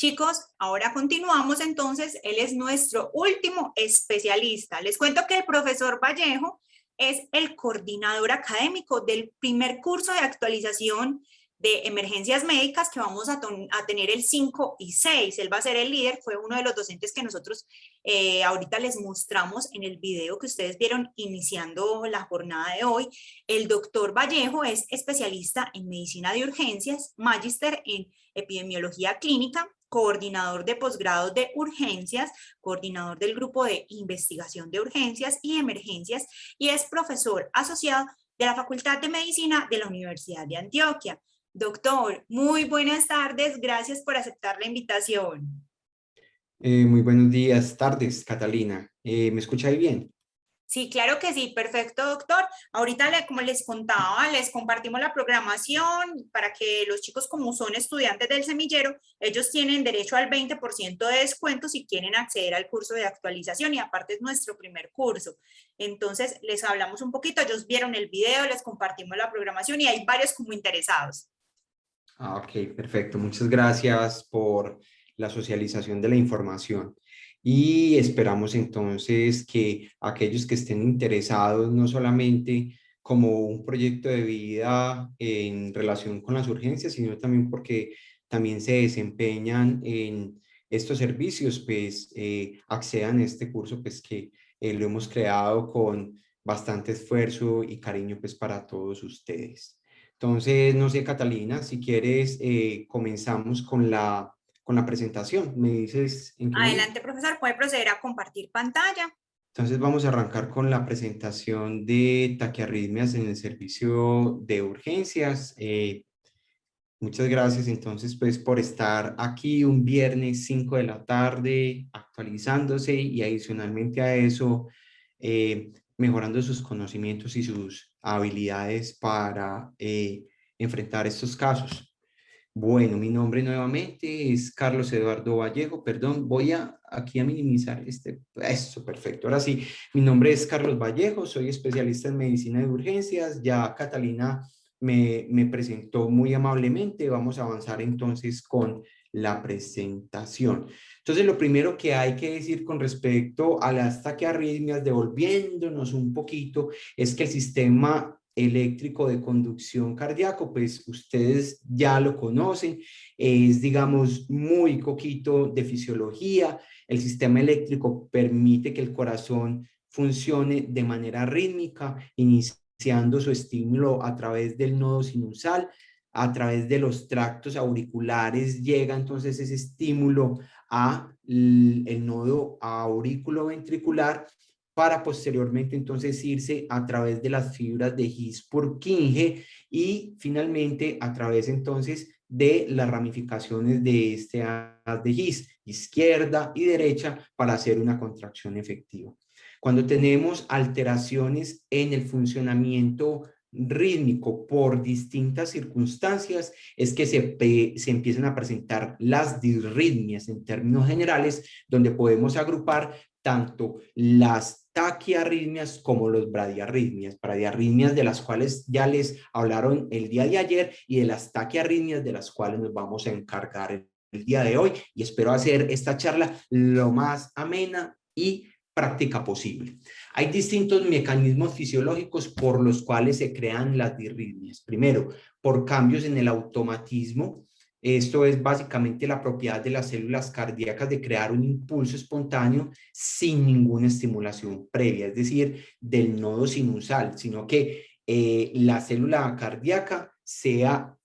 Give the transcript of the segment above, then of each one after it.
Chicos, ahora continuamos entonces. Él es nuestro último especialista. Les cuento que el profesor Vallejo es el coordinador académico del primer curso de actualización de emergencias médicas que vamos a tener el 5 y 6. Él va a ser el líder, fue uno de los docentes que nosotros ahorita les mostramos en el video que ustedes vieron iniciando la jornada de hoy. El doctor Vallejo es especialista en medicina de urgencias, magíster en epidemiología clínica, coordinador de posgrados de urgencias, coordinador del grupo de investigación de urgencias y emergencias y es profesor asociado de la Facultad de Medicina de la Universidad de Antioquia. Doctor, muy buenas tardes, gracias por aceptar la invitación. Muy buenos días, tardes, Catalina. ¿Me escucha ahí bien? Sí, claro que sí, perfecto, doctor. Ahorita, como les contaba, les compartimos la programación para que los chicos, como son estudiantes del semillero, ellos tienen derecho al 20% de descuento si quieren acceder al curso de actualización y aparte es nuestro primer curso. Entonces, les hablamos un poquito, ellos vieron el video, les compartimos la programación y hay varios como interesados. Ok, perfecto. Muchas gracias por la socialización de la información. Y esperamos entonces que aquellos que estén interesados, no solamente como un proyecto de vida en relación con las urgencias, sino también porque también se desempeñan en estos servicios, pues accedan a este curso, pues que lo hemos creado con bastante esfuerzo y cariño, pues para todos ustedes. Entonces, no sé, Catalina, si quieres, comenzamos con la presentación. ¿Me dices en qué momento? Adelante, profesor, puede proceder a compartir pantalla. Entonces, vamos a arrancar con la presentación de taquiarritmias en el servicio de urgencias. Muchas gracias, entonces, pues, por estar aquí un viernes 5 de la tarde, actualizándose y adicionalmente a eso, mejorando sus conocimientos y sus habilidades para enfrentar estos casos. Bueno, mi nombre nuevamente es Carlos Eduardo Vallejo, perdón, voy a aquí a minimizar eso, perfecto. Ahora sí, mi nombre es Carlos Vallejo, soy especialista en medicina de urgencias, ya Catalina me presentó muy amablemente, vamos a avanzar entonces con la presentación. Entonces, lo primero que hay que decir con respecto a las taquiarritmias, devolviéndonos un poquito, es que el sistema eléctrico de conducción cardíaco, pues ustedes ya lo conocen, es digamos muy poquito de fisiología. El sistema eléctrico permite que el corazón funcione de manera rítmica, iniciando su estímulo a través del nodo sinusal, a través de los tractos auriculares llega entonces ese estímulo a el nodo auriculoventricular para posteriormente entonces irse a través de las fibras de His-Purkinje y finalmente a través entonces de las ramificaciones de este haz de His, izquierda y derecha, para hacer una contracción efectiva. Cuando tenemos alteraciones en el funcionamiento rítmico por distintas circunstancias, es que se empiezan a presentar las disritmias en términos generales, donde podemos agrupar tanto las taquiarritmias como los bradiarritmias, bradiarritmias de las cuales ya les hablaron el día de ayer y de las taquiarritmias de las cuales nos vamos a encargar el día de hoy, y espero hacer esta charla lo más amena y práctica posible. Hay distintos mecanismos fisiológicos por los cuales se crean las disritmias. Primero, por cambios en el automatismo. Esto es básicamente la propiedad de las células cardíacas de crear un impulso espontáneo sin ninguna estimulación previa, es decir, del nodo sinusal, sino que la célula cardíaca, sea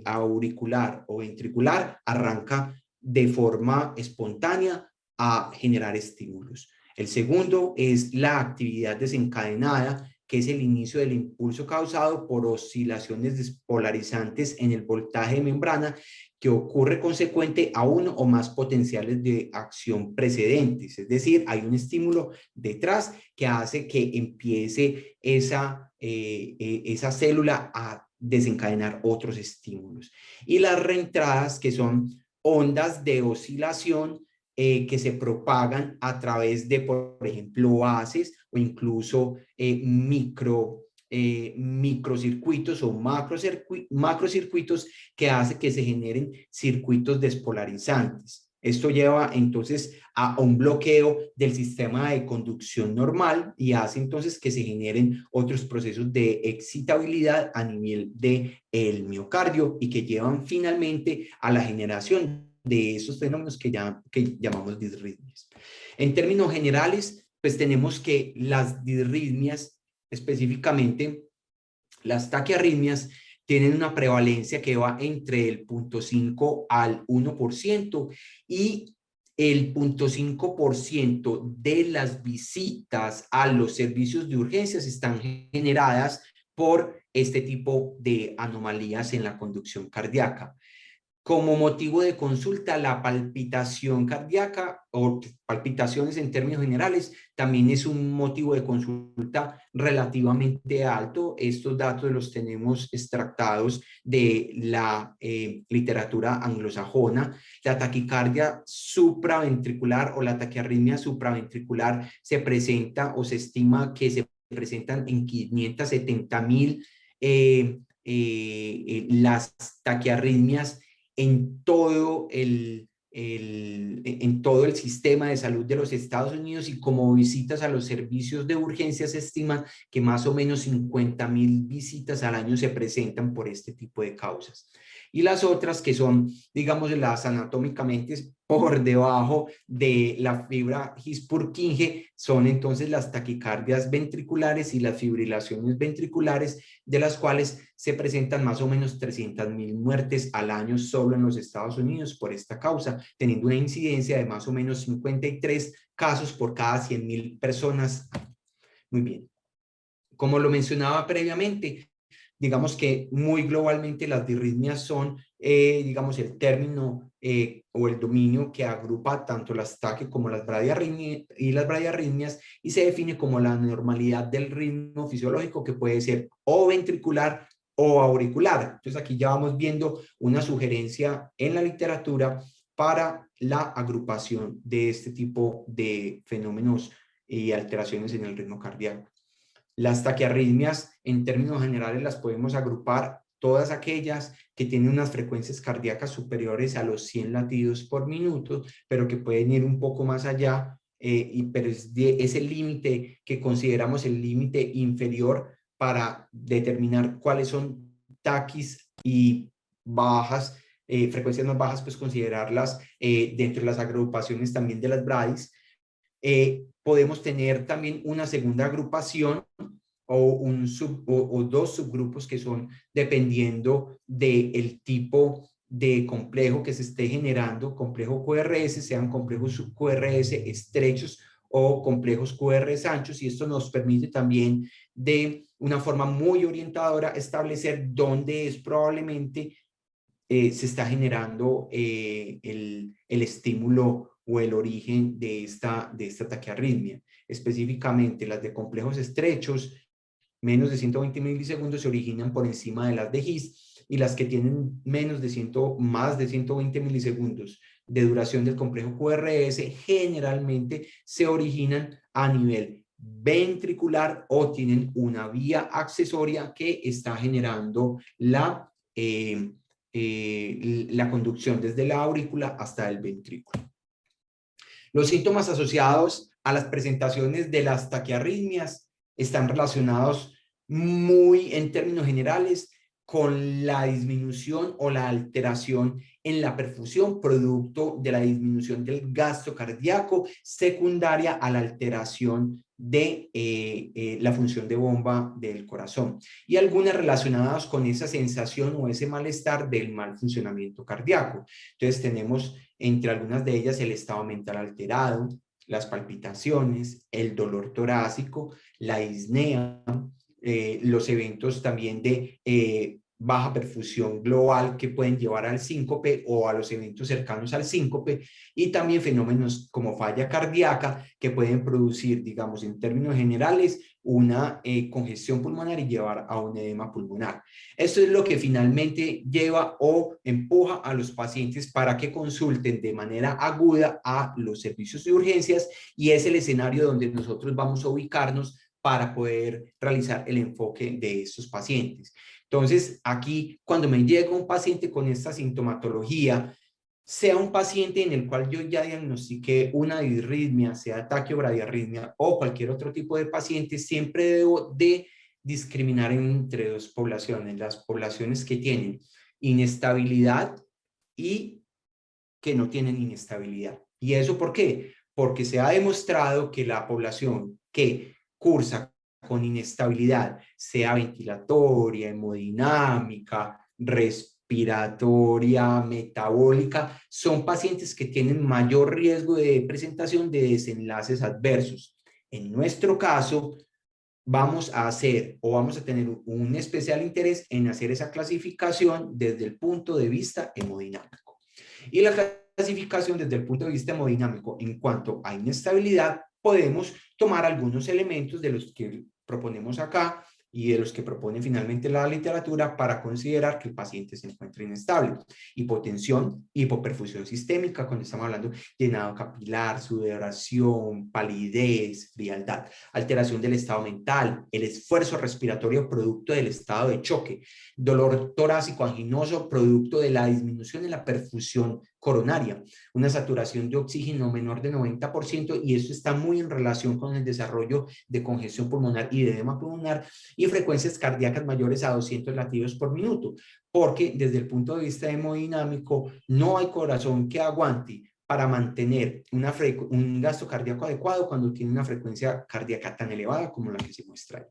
auricular o ventricular, arranca de forma espontánea a generar estímulos. El segundo es la actividad desencadenada, que es el inicio del impulso causado por oscilaciones despolarizantes en el voltaje de membrana, que ocurre consecuente a uno o más potenciales de acción precedentes. Es decir, hay un estímulo detrás que hace que empiece esa célula a desencadenar otros estímulos. Y las reentradas, que son ondas de oscilación que se propagan a través de, por ejemplo, haces o incluso microcircuitos o macrocircuitos que hace que se generen circuitos despolarizantes. Esto lleva entonces a un bloqueo del sistema de conducción normal y hace entonces que se generen otros procesos de excitabilidad a nivel del miocardio y que llevan finalmente a la generación de esos fenómenos que llamamos disritmias. En términos generales, pues tenemos que las disritmias, específicamente las taquiarritmias, tienen una prevalencia que va entre el 0.5 al 1% y el 0.5% de las visitas a los servicios de urgencias están generadas por este tipo de anomalías en la conducción cardíaca. Como motivo de consulta, la palpitación cardíaca o palpitaciones en términos generales también es un motivo de consulta relativamente alto. Estos datos los tenemos extractados de la literatura anglosajona. La taquicardia supraventricular o la taquiarritmia supraventricular se presenta o se estima que se presentan en 570,000 las taquiarritmias en todo el sistema de salud de los Estados Unidos, y como visitas a los servicios de urgencia se estima que más o menos 50,000 visitas al año se presentan por este tipo de causas. Y las otras que son, digamos, las anatómicamente por debajo de la fibra His-Purkinje son entonces las taquicardias ventriculares y las fibrilaciones ventriculares, de las cuales se presentan más o menos 300,000 muertes al año solo en los Estados Unidos por esta causa, teniendo una incidencia de más o menos 53 casos por cada 100,000 personas. Muy bien. Como lo mencionaba previamente, digamos que muy globalmente las disritmias son, digamos, el término o el dominio que agrupa tanto las taquicardias como las bradiarritmias, y se define como la anormalidad del ritmo fisiológico que puede ser o ventricular o auricular. Entonces aquí ya vamos viendo una sugerencia en la literatura para la agrupación de este tipo de fenómenos y alteraciones en el ritmo cardíaco. Las taquiarritmias, en términos generales, las podemos agrupar todas aquellas que tienen unas frecuencias cardíacas superiores a los 100 latidos por minuto, pero que pueden ir un poco más allá, pero es el límite que consideramos el límite inferior para determinar cuáles son taquis y bajas, frecuencias más bajas, pues considerarlas dentro de las agrupaciones también de las bradis. Podemos tener también una segunda agrupación o dos subgrupos que son dependiendo del tipo de complejo que se esté generando, complejo QRS, sean complejos subQRS estrechos o complejos QRS anchos, y esto nos permite también de una forma muy orientadora establecer dónde es probablemente se está generando el estímulo o el origen de esta taquiarritmia. Específicamente las de complejos estrechos, menos de 120 milisegundos, se originan por encima de las de His, y las que tienen más de 120 milisegundos de duración del complejo QRS generalmente se originan a nivel ventricular o tienen una vía accesoria que está generando la conducción desde la aurícula hasta el ventrículo. Los síntomas asociados a las presentaciones de las taquiarritmias están relacionados muy en términos generales con la disminución o la alteración en la perfusión producto de la disminución del gasto cardíaco secundaria a la alteración de la función de bomba del corazón, y algunas relacionadas con esa sensación o ese malestar del mal funcionamiento cardíaco. Entonces tenemos entre algunas de ellas el estado mental alterado, las palpitaciones, el dolor torácico, la disnea, los eventos también de baja perfusión global que pueden llevar al síncope o a los eventos cercanos al síncope, y también fenómenos como falla cardíaca que pueden producir, digamos, en términos generales, una congestión pulmonar y llevar a un edema pulmonar. Esto es lo que finalmente lleva o empuja a los pacientes para que consulten de manera aguda a los servicios de urgencias, y es el escenario donde nosotros vamos a ubicarnos para poder realizar el enfoque de estos pacientes. Entonces, aquí cuando me llega un paciente con esta sintomatología, sea un paciente en el cual yo ya diagnostiqué una disritmia, sea ataque o bradiarritmia o cualquier otro tipo de paciente, siempre debo de discriminar entre dos poblaciones, las poblaciones que tienen inestabilidad y que no tienen inestabilidad. ¿Y eso por qué? Porque se ha demostrado que la población que cursa con inestabilidad, sea ventilatoria, hemodinámica, respiratoria, metabólica, son pacientes que tienen mayor riesgo de presentación de desenlaces adversos. En nuestro caso, vamos a hacer o vamos a tener un especial interés en hacer esa clasificación desde el punto de vista hemodinámico. Y la clasificación desde el punto de vista hemodinámico en cuanto a inestabilidad, podemos tomar algunos elementos de los que proponemos acá y de los que propone finalmente la literatura para considerar que el paciente se encuentra inestable. Hipotensión, hipoperfusión sistémica, cuando estamos hablando de llenado capilar, sudoración, palidez, frialdad, alteración del estado mental, el esfuerzo respiratorio producto del estado de choque, dolor torácico anginoso producto de la disminución en la perfusión coronaria, una saturación de oxígeno menor de 90%, y eso está muy en relación con el desarrollo de congestión pulmonar y de edema pulmonar, y frecuencias cardíacas mayores a 200 latidos por minuto, porque desde el punto de vista hemodinámico no hay corazón que aguante para mantener un gasto cardíaco adecuado cuando tiene una frecuencia cardíaca tan elevada como la que se muestra ahí.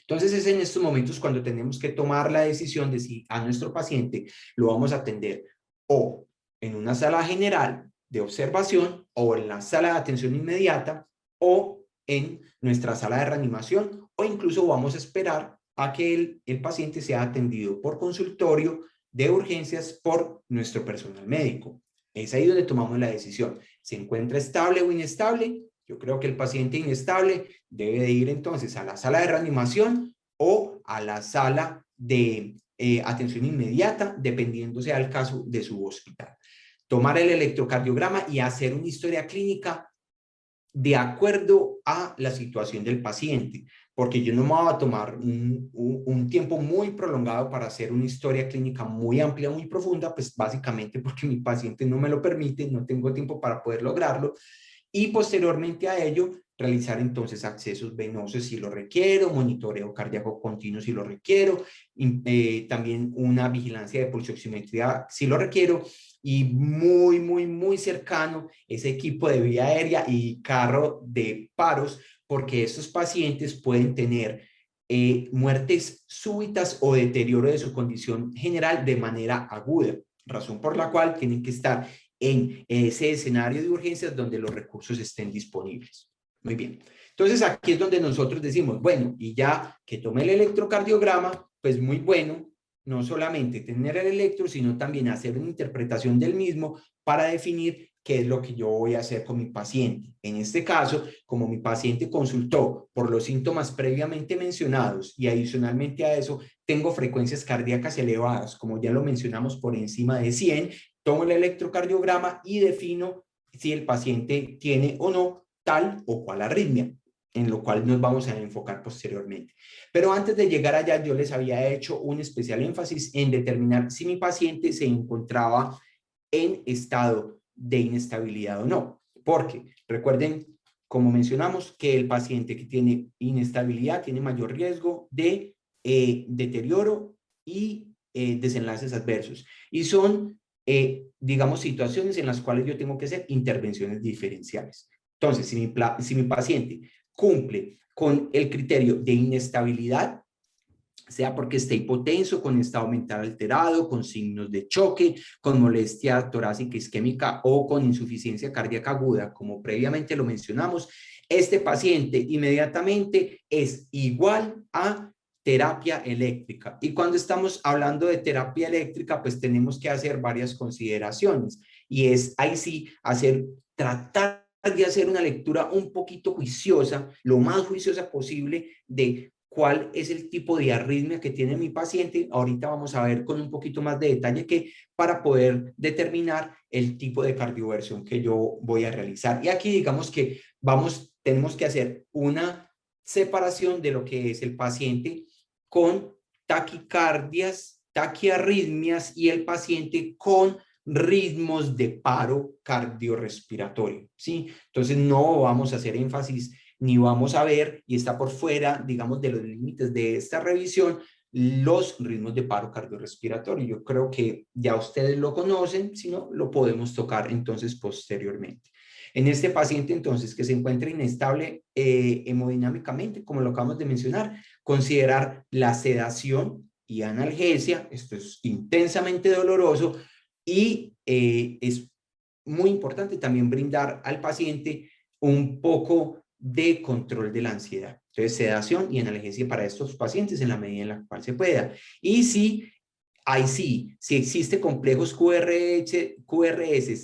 Entonces es en estos momentos cuando tenemos que tomar la decisión de si a nuestro paciente lo vamos a atender o en una sala general de observación o en la sala de atención inmediata o en nuestra sala de reanimación, o incluso vamos a esperar a que el paciente sea atendido por consultorio de urgencias por nuestro personal médico. Es ahí donde tomamos la decisión. ¿Se encuentra estable o inestable? Yo creo que el paciente inestable debe de ir entonces a la sala de reanimación o a la sala de atención inmediata, dependiendo sea el caso de su hospital. Tomar el electrocardiograma y hacer una historia clínica de acuerdo a la situación del paciente, porque yo no me voy a tomar un tiempo muy prolongado para hacer una historia clínica muy amplia, muy profunda, pues básicamente porque mi paciente no me lo permite, no tengo tiempo para poder lograrlo, y posteriormente a ello realizar entonces accesos venosos si lo requiero, monitoreo cardíaco continuo si lo requiero, también una vigilancia de pulsioximetría si lo requiero, y muy cercano ese equipo de vía aérea y carro de paros, porque estos pacientes pueden tener muertes súbitas o deterioro de su condición general de manera aguda, razón por la cual tienen que estar en ese escenario de urgencias donde los recursos estén disponibles. Muy bien. Entonces aquí es donde nosotros decimos, bueno, y ya que tome el electrocardiograma, pues muy bueno, no solamente tener el electro, sino también hacer una interpretación del mismo para definir qué es lo que yo voy a hacer con mi paciente. En este caso, como mi paciente consultó por los síntomas previamente mencionados y adicionalmente a eso tengo frecuencias cardíacas elevadas, como ya lo mencionamos, por encima de 100, tomo el electrocardiograma y defino si el paciente tiene o no tal o cual arritmia, en lo cual nos vamos a enfocar posteriormente. Pero antes de llegar allá, yo les había hecho un especial énfasis en determinar si mi paciente se encontraba en estado de inestabilidad o no. Porque recuerden, como mencionamos, que el paciente que tiene inestabilidad tiene mayor riesgo de deterioro y desenlaces adversos. Y son, digamos, situaciones en las cuales yo tengo que hacer intervenciones diferenciales. Entonces, si mi paciente cumple con el criterio de inestabilidad, sea porque esté hipotenso, con estado mental alterado, con signos de choque, con molestia torácica isquémica o con insuficiencia cardíaca aguda, como previamente lo mencionamos, este paciente inmediatamente es igual a terapia eléctrica. Y cuando estamos hablando de terapia eléctrica, pues tenemos que hacer varias consideraciones, y es ahí sí tratar de hacer una lectura un poquito juiciosa, lo más juiciosa posible, de cuál es el tipo de arritmia que tiene mi paciente. Ahorita vamos a ver con un poquito más de detalle para poder determinar el tipo de cardioversión que yo voy a realizar. Y aquí digamos que tenemos que hacer una separación de lo que es el paciente con taquicardias, taquiarritmias y el paciente con ritmos de paro cardiorrespiratorio, ¿sí? Entonces no vamos a hacer énfasis ni vamos a ver, y está por fuera, digamos, de los límites de esta revisión, los ritmos de paro cardiorrespiratorio. Yo creo que ya ustedes lo conocen, si no, lo podemos tocar entonces posteriormente. En este paciente entonces que se encuentra inestable hemodinámicamente, como lo acabamos de mencionar, considerar la sedación y analgesia, esto es intensamente doloroso y es muy importante también brindar al paciente un poco de control de la ansiedad. Entonces, sedación y analgesia para estos pacientes en la medida en la cual se pueda. Y si existe complejos QRS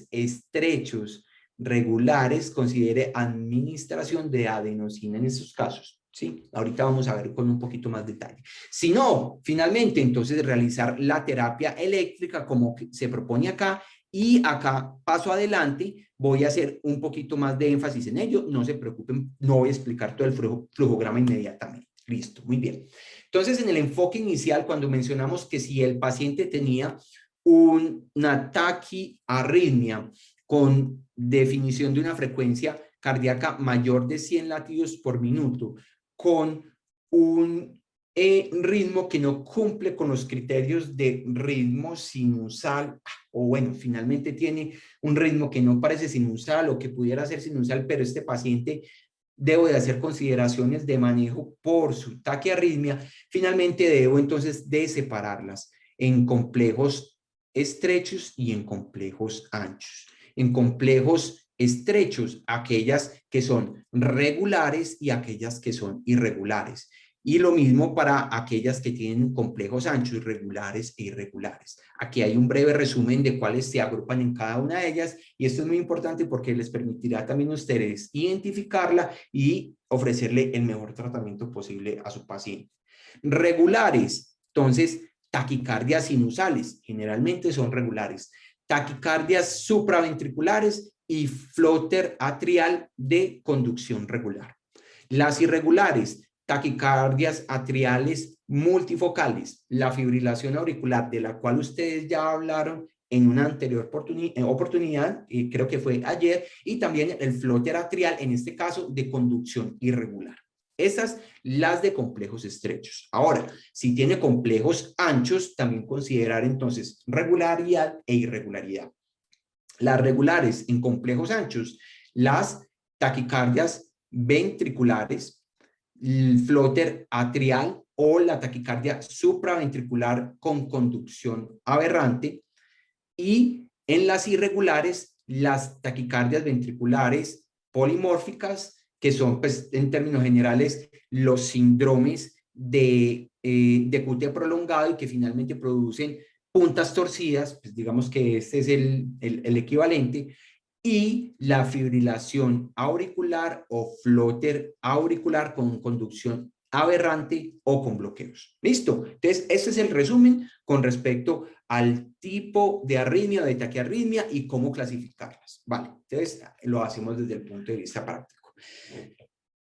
estrechos, regulares, considere administración de adenosina en estos casos. ¿Sí? Ahorita vamos a ver con un poquito más detalle. Si no, finalmente, entonces realizar la terapia eléctrica como se propone acá, y acá paso adelante, voy a hacer un poquito más de énfasis en ello, no se preocupen, no voy a explicar todo el flujograma inmediatamente. Listo, muy bien. Entonces, en el enfoque inicial, cuando mencionamos que si el paciente tenía una taquiarritmia con definición de una frecuencia cardíaca mayor de 100 latidos por minuto, con un ritmo que no cumple con los criterios de ritmo sinusal, o bueno, finalmente tiene un ritmo que no parece sinusal o que pudiera ser sinusal, pero este paciente debo de hacer consideraciones de manejo por su taquiarritmia, finalmente debo entonces de separarlas en complejos estrechos y en complejos anchos. En complejos estrechos, aquellas que son regulares y aquellas que son irregulares. Y lo mismo para aquellas que tienen complejos anchos, regulares e irregulares. Aquí hay un breve resumen de cuáles se agrupan en cada una de ellas, y esto es muy importante porque les permitirá también a ustedes identificarla y ofrecerle el mejor tratamiento posible a su paciente. Regulares, entonces, taquicardias sinusales, generalmente son regulares. Taquicardias supraventriculares y flóter atrial de conducción regular. Las irregulares, taquicardias atriales multifocales, la fibrilación auricular, de la cual ustedes ya hablaron en una anterior oportunidad, creo que fue ayer, y también el flóter atrial, en este caso de conducción irregular. Esas, las de complejos estrechos. Ahora, si tiene complejos anchos, también considerar entonces regularidad e irregularidad. Las regulares en complejos anchos, las taquicardias ventriculares, el flóter atrial o la taquicardia supraventricular con conducción aberrante, y en las irregulares, las taquicardias ventriculares polimórficas, que son, pues, en términos generales, los síndromes de QT prolongado y que finalmente producen puntas torcidas, pues digamos que este es el equivalente, y la fibrilación auricular o flóter auricular con conducción aberrante o con bloqueos. ¿Listo? Entonces, este es el resumen con respecto al tipo de arritmia o de taquiarritmia y cómo clasificarlas. Vale, entonces lo hacemos desde el punto de vista práctico.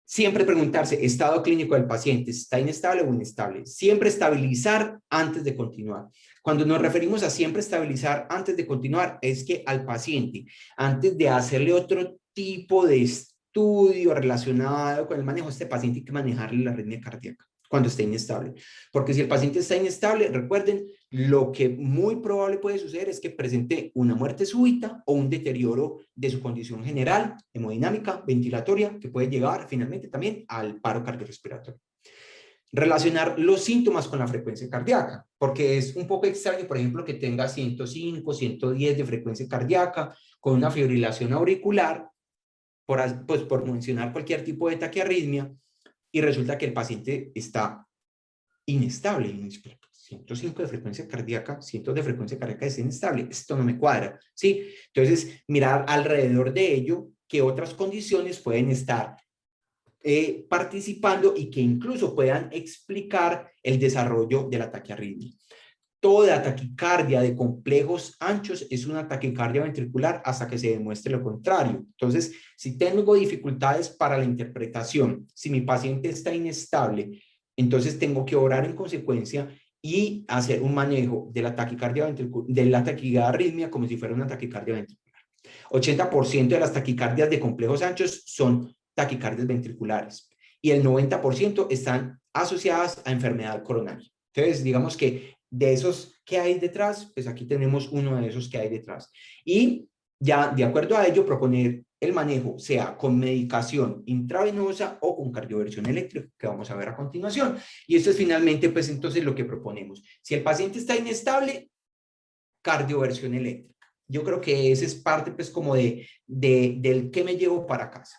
Siempre preguntarse, estado clínico del paciente, ¿está inestable o inestable? Siempre estabilizar antes de continuar. Cuando nos referimos a siempre estabilizar antes de continuar, es que al paciente, antes de hacerle otro tipo de estudio relacionado con el manejo de este paciente, hay que manejarle la arritmia cardíaca cuando esté inestable. Porque si el paciente está inestable, recuerden, lo que muy probable puede suceder es que presente una muerte súbita o un deterioro de su condición general, hemodinámica, ventilatoria, que puede llegar finalmente también al paro cardiorrespiratorio. Relacionar los síntomas con la frecuencia cardíaca, porque es un poco extraño, por ejemplo, que tenga 105, 110 de frecuencia cardíaca con una fibrilación auricular, por mencionar cualquier tipo de taquiarritmia, y resulta que el paciente está inestable. 105 de frecuencia cardíaca, 100 de frecuencia cardíaca es inestable. Esto no me cuadra, ¿sí? Entonces, mirar alrededor de ello qué otras condiciones pueden estar participando y que incluso puedan explicar el desarrollo de la taquiarritmia. toda taquicardia de complejos anchos es una taquicardia ventricular hasta que se demuestre lo contrario. Entonces, si tengo dificultades para la interpretación, si mi paciente está inestable, entonces tengo que orar en consecuencia y hacer un manejo de la taquicardia de la taquiarritmia como si fuera una taquicardia ventricular. 80% de las taquicardias de complejos anchos son taquicardias ventriculares y el 90% están asociadas a enfermedad coronaria. Entonces, digamos que de esos que hay detrás, pues aquí tenemos uno de esos que hay detrás. Y ya de acuerdo a ello, proponer el manejo, sea con medicación intravenosa o con cardioversión eléctrica, que vamos a ver a continuación. Y esto es finalmente, pues entonces lo que proponemos. Si el paciente está inestable, cardioversión eléctrica. Yo creo que ese es parte, pues, como del que me llevo para casa.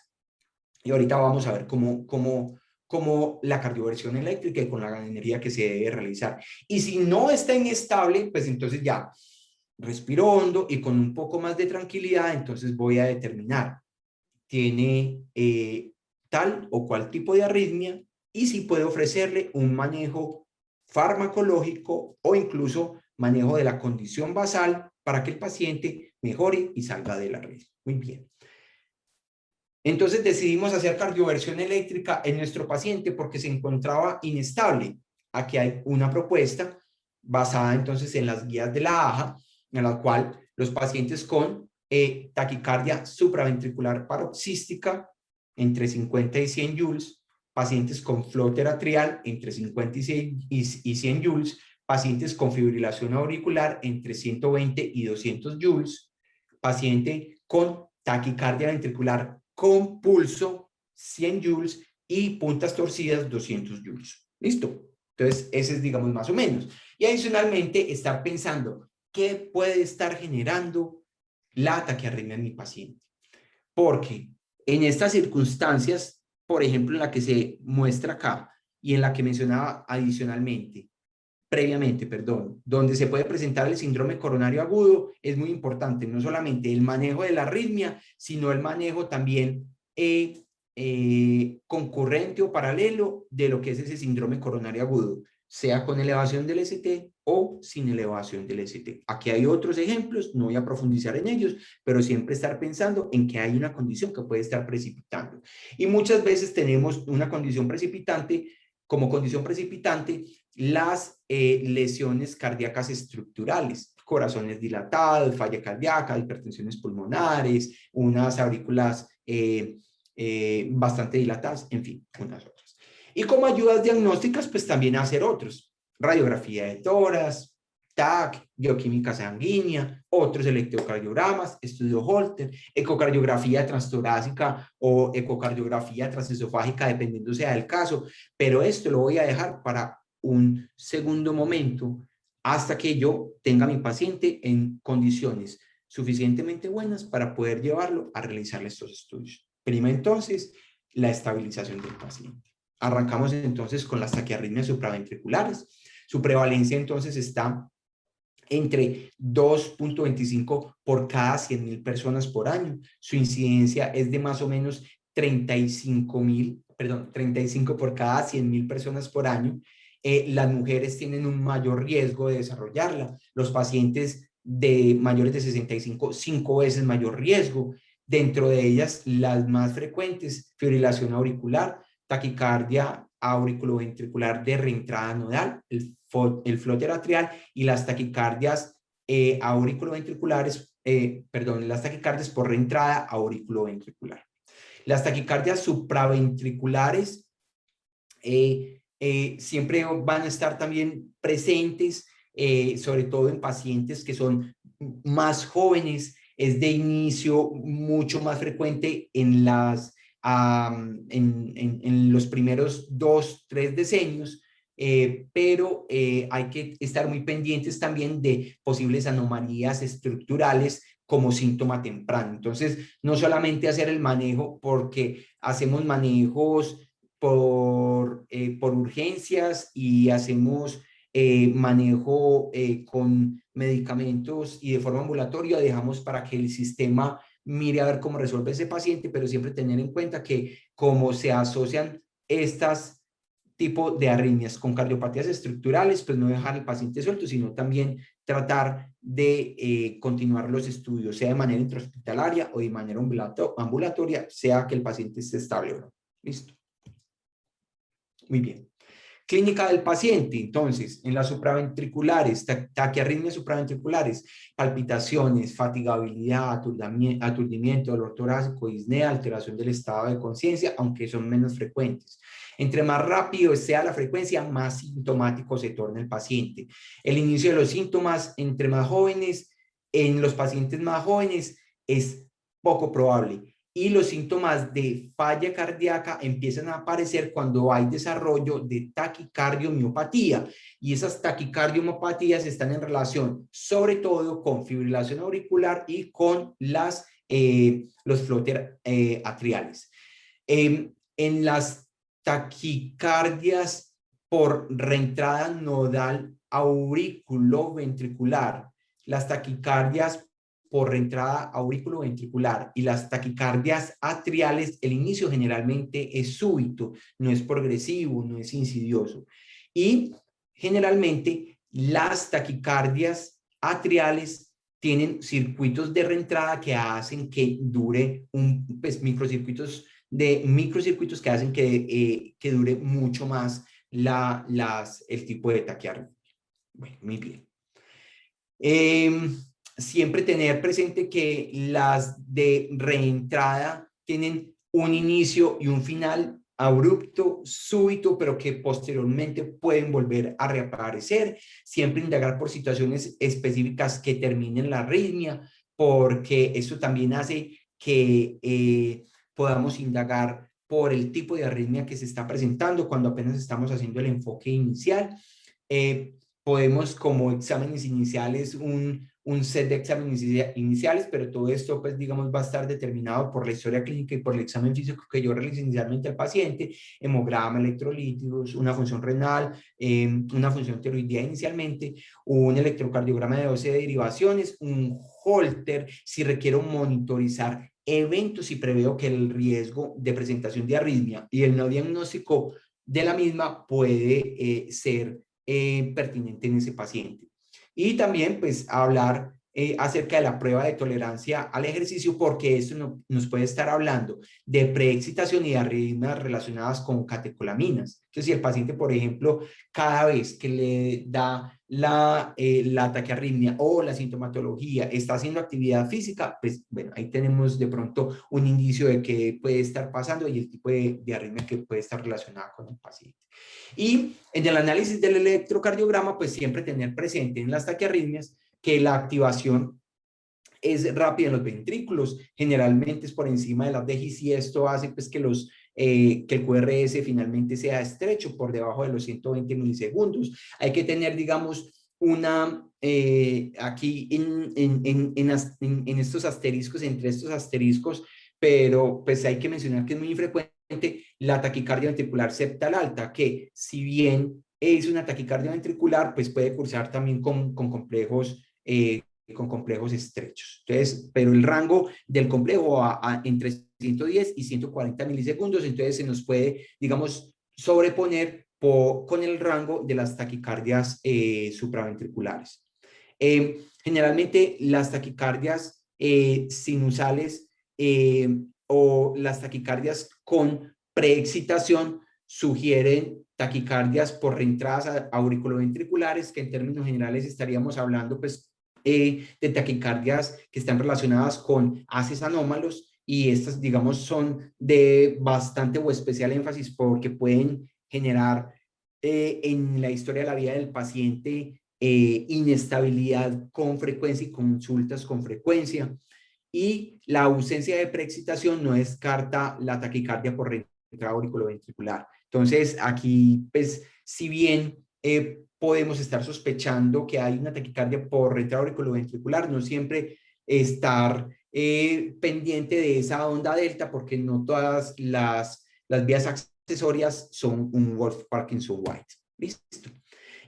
Y ahorita vamos a ver cómo la cardioversión eléctrica y con la energía que se debe realizar. Y si no está inestable, pues entonces ya respiro hondo y con un poco más de tranquilidad, entonces voy a determinar, tiene tal o cual tipo de arritmia y si puede ofrecerle un manejo farmacológico o incluso manejo de la condición basal para que el paciente mejore y salga de la arritmia. Muy bien. Entonces decidimos hacer cardioversión eléctrica en nuestro paciente porque se encontraba inestable. Aquí hay una propuesta basada entonces en las guías de la AJA, en la cual los pacientes con taquicardia supraventricular paroxística entre 50 y 100 joules, pacientes con flóter atrial entre 50 y 100 joules, pacientes con fibrilación auricular entre 120 y 200 joules, paciente con taquicardia ventricular con pulso 100 joules y puntas torcidas 200 joules. ¿Listo? Entonces, ese es, digamos, más o menos. Y adicionalmente, estar pensando qué puede estar generando la taquiarritmia en mi paciente. Porque en estas circunstancias, por ejemplo, en la que se muestra acá y en la que mencionaba previamente, donde se puede presentar el síndrome coronario agudo, es muy importante no solamente el manejo de la arritmia, sino el manejo también concurrente o paralelo de lo que es ese síndrome coronario agudo, sea con elevación del ST o sin elevación del ST. Aquí hay otros ejemplos, no voy a profundizar en ellos, pero siempre estar pensando en que hay una condición que puede estar precipitando. Y muchas veces tenemos una condición precipitante, como condición precipitante, las lesiones cardíacas estructurales, corazones dilatados, falla cardíaca, hipertensiones pulmonares, unas aurículas bastante dilatadas, en fin, unas otras. Y como ayudas diagnósticas, pues también hacer otros, radiografía de tórax, TAC, bioquímica sanguínea, otros electrocardiogramas, estudio Holter, ecocardiografía transtorácica o ecocardiografía transesofágica, dependiendo sea del caso, pero esto lo voy a dejar para un segundo momento hasta que yo tenga a mi paciente en condiciones suficientemente buenas para poder llevarlo a realizar estos estudios. Prima entonces la estabilización del paciente. Arrancamos entonces con las taquiarritmias supraventriculares. Su prevalencia entonces está entre 2.25 por cada 100.000 personas por año. Su incidencia es de más o menos 35 por cada 100.000 personas por año. Las mujeres tienen un mayor riesgo de desarrollarla. Los pacientes de mayores de 65, 5 veces mayor riesgo. Dentro de ellas, las más frecuentes, fibrilación auricular, taquicardia auriculoventricular de reentrada nodal, el flóter atrial y las taquicardias auriculoventriculares, las taquicardias por reentrada auriculoventricular. Las taquicardias supraventriculares siempre van a estar también presentes, sobre todo en pacientes que son más jóvenes, es de inicio mucho más frecuente en los primeros 2-3 decenios, pero hay que estar muy pendientes también de posibles anomalías estructurales como síntoma temprano. Entonces, no solamente hacer el manejo porque hacemos manejos por urgencias y hacemos manejo con medicamentos y de forma ambulatoria, dejamos para que el sistema mire a ver cómo resuelve ese paciente, pero siempre tener en cuenta que como se asocian estas tipo de arritmias con cardiopatías estructurales, pues no dejar al paciente suelto, sino también tratar de continuar los estudios, sea de manera intrahospitalaria o de manera ambulatoria, sea que el paciente esté estable o no. ¿Listo? Muy bien. Clínica del paciente, entonces, en las supraventriculares, taquiarritmias supraventriculares, palpitaciones, fatigabilidad, aturdimiento, dolor torácico, disnea, alteración del estado de conciencia, aunque son menos frecuentes. Entre más rápido sea la frecuencia, más sintomático se torna el paciente. El inicio de los síntomas entre más jóvenes, en los pacientes más jóvenes, es poco probable. Y los síntomas de falla cardíaca empiezan a aparecer cuando hay desarrollo de taquicardiomiopatía. Y esas taquicardiopatías están en relación sobre todo con fibrilación auricular y con los flóter atriales. En las taquicardias por reentrada nodal auriculoventricular, las taquicardias por reentrada auriculoventricular y las taquicardias atriales, el inicio generalmente es súbito, no es progresivo, no es insidioso. Y generalmente las taquicardias atriales tienen circuitos de reentrada que hacen que dure microcircuitos que hacen que dure mucho más el tipo de taquiarritmia. Bueno, muy bien. Siempre tener presente que las de reentrada tienen un inicio y un final abrupto, súbito, pero que posteriormente pueden volver a reaparecer. Siempre indagar por situaciones específicas que terminen la arritmia, porque eso también hace que podamos indagar por el tipo de arritmia que se está presentando cuando apenas estamos haciendo el enfoque inicial. Podemos como exámenes iniciales, un set de exámenes iniciales, pero todo esto, pues, digamos, va a estar determinado por la historia clínica y por el examen físico que yo realice inicialmente al paciente, hemograma, electrolitos, una función renal, una función tiroidea inicialmente, un electrocardiograma de 12 derivaciones, un Holter, si requiero monitorizar eventos y preveo que el riesgo de presentación de arritmia y el no diagnóstico de la misma puede ser pertinente en ese paciente. Y también, pues, hablar acerca de la prueba de tolerancia al ejercicio, porque esto nos puede estar hablando de preexcitación y de arritmias relacionadas con catecolaminas. Entonces, si el paciente, por ejemplo, cada vez que le da la taquiarritmia o la sintomatología está haciendo actividad física, pues, bueno, ahí tenemos de pronto un indicio de que puede estar pasando y el tipo de arritmia que puede estar relacionada con el paciente. Y en el análisis del electrocardiograma, pues siempre tener presente en las taquiarritmias que la activación es rápida en los ventrículos, generalmente es por encima de las DGs y esto hace pues que el QRS finalmente sea estrecho por debajo de los 120 milisegundos. Hay que tener, digamos, aquí en estos asteriscos, entre estos asteriscos, pero pues hay que mencionar que es muy infrecuente la taquicardia ventricular septal alta, que si bien es una taquicardia ventricular, pues puede cursar también con complejos estrechos. Entonces, pero el rango del complejo entre 110 y 140 milisegundos, entonces se nos puede, digamos, sobreponer con el rango de las taquicardias supraventriculares. Generalmente las taquicardias sinusales o las taquicardias con preexcitación sugieren taquicardias por reentradas auriculoventriculares, que en términos generales estaríamos hablando pues de taquicardias que están relacionadas con haces anómalos, y estas, digamos, son de bastante o especial énfasis porque pueden generar en la historia de la vida del paciente inestabilidad con frecuencia y consultas con frecuencia. Y la ausencia de preexcitación no descarta la taquicardia por reentrada auriculoventricular. Entonces, aquí, pues, si bien podemos estar sospechando que hay una taquicardia por reentrada auriculoventricular, no siempre estar pendiente de esa onda delta, porque no todas las vías accesorias son un Wolff-Parkinson-White. ¿Listo?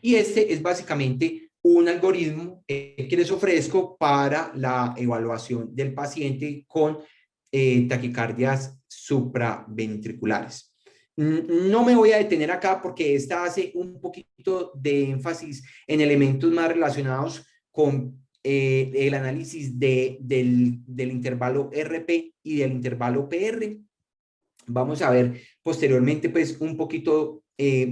Y este es básicamente un algoritmo que les ofrezco para la evaluación del paciente con taquicardias supraventriculares. No me voy a detener acá porque esta hace un poquito de énfasis en elementos más relacionados con el análisis del intervalo RP y del intervalo PR. Vamos a ver posteriormente pues un poquito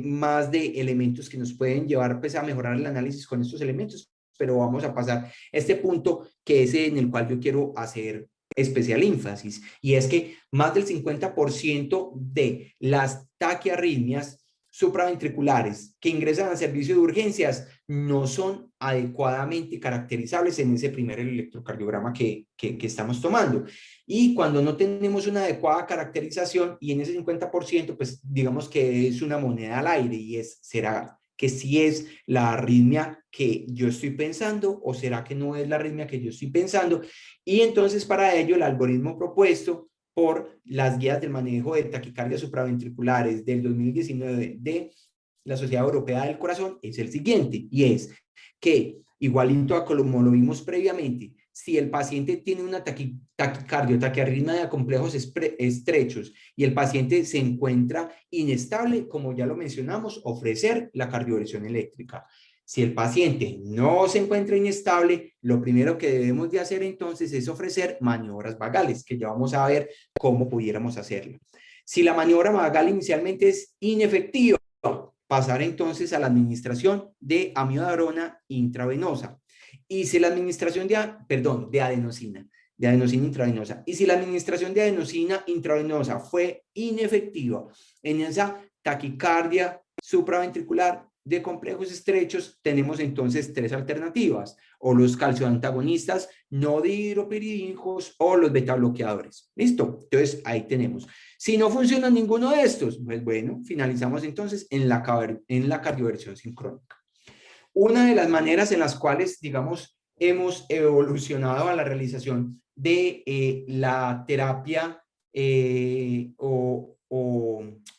más de elementos que nos pueden llevar pues a mejorar el análisis con estos elementos, pero vamos a pasar a este punto que es en el cual yo quiero hacer especial énfasis, y es que más del 50% de las taquiarritmias supraventriculares que ingresan al servicio de urgencias no son adecuadamente caracterizables en ese primer electrocardiograma que estamos tomando. Y cuando no tenemos una adecuada caracterización, y en ese 50%, pues digamos que es una moneda al aire, y ¿será que sí es la arritmia que yo estoy pensando o será que no es la arritmia que yo estoy pensando? Y entonces para ello el algoritmo propuesto por las guías del manejo de taquicardias supraventriculares del 2019 de la Sociedad Europea del Corazón es el siguiente, y es que, igualito a como lo vimos previamente, si el paciente tiene una taquicardia o taquiarritmia de complejos estrechos y el paciente se encuentra inestable, como ya lo mencionamos, ofrecer la cardioversión eléctrica. Si el paciente no se encuentra inestable, lo primero que debemos de hacer entonces es ofrecer maniobras vagales, que ya vamos a ver cómo pudiéramos hacerlo. Si la maniobra vagal inicialmente es inefectiva, pasar entonces a la administración de amiodarona intravenosa. Y si la administración de adenosina intravenosa. Y si la administración de adenosina intravenosa fue inefectiva en esa taquicardia supraventricular de complejos estrechos, tenemos entonces tres alternativas: o los calcioantagonistas no dihidropiridínicos o los betabloqueadores. ¿Listo? Entonces ahí tenemos. Si no funciona ninguno de estos, pues bueno, finalizamos entonces en la cardioversión sincrónica. Una de las maneras en las cuales, digamos, hemos evolucionado a la realización de la terapia o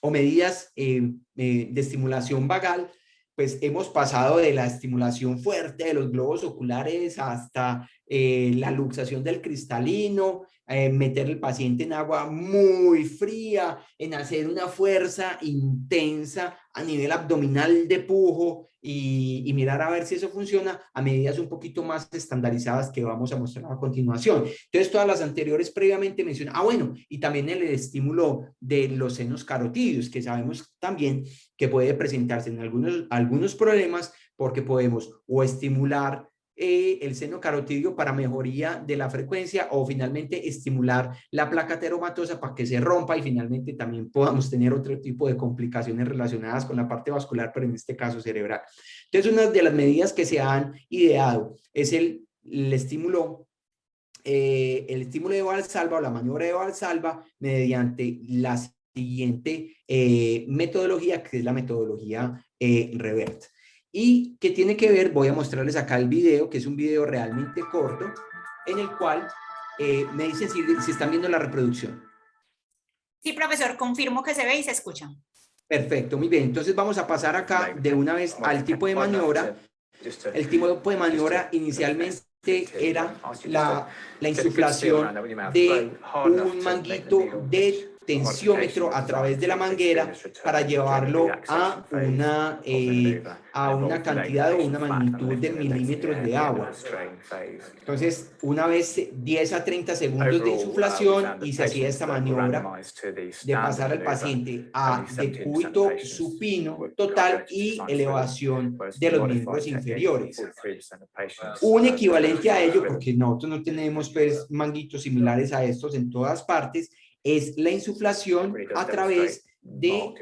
medidas de estimulación vagal, pues hemos pasado de la estimulación fuerte de los globos oculares hasta la luxación del cristalino, meter al paciente en agua muy fría, en hacer una fuerza intensa a nivel abdominal de pujo y mirar a ver si eso funciona a medidas un poquito más estandarizadas que vamos a mostrar a continuación. Entonces, todas las anteriores previamente mencioné. Bueno, y también el estímulo de los senos carotídeos, que sabemos también que puede presentarse en algunos problemas porque podemos o estimular el seno carotídeo para mejoría de la frecuencia o finalmente estimular la placa teromatosa para que se rompa y finalmente también podamos tener otro tipo de complicaciones relacionadas con la parte vascular, pero en este caso cerebral. Entonces, una de las medidas que se han ideado es el estímulo de Valsalva o la maniobra de Valsalva mediante la siguiente metodología, que es la metodología REVERT. Y que tiene que ver, voy a mostrarles acá el video, que es un video realmente corto, en el cual me dicen si están viendo la reproducción. Sí, profesor, confirmo que se ve y se escucha. Perfecto, muy bien. Entonces vamos a pasar acá de una vez al tipo de maniobra. El tipo de maniobra inicialmente era la insuflación de un manguito de tensiómetro a través de la manguera para llevarlo a una cantidad o una magnitud de milímetros de agua. Entonces, una vez 10 a 30 segundos de insuflación y se hacía esta maniobra de pasar al paciente a decúbito supino total y elevación de los miembros inferiores. Un equivalente a ello, porque nosotros no tenemos pues manguitos similares a estos en todas partes, es la insuflación a través de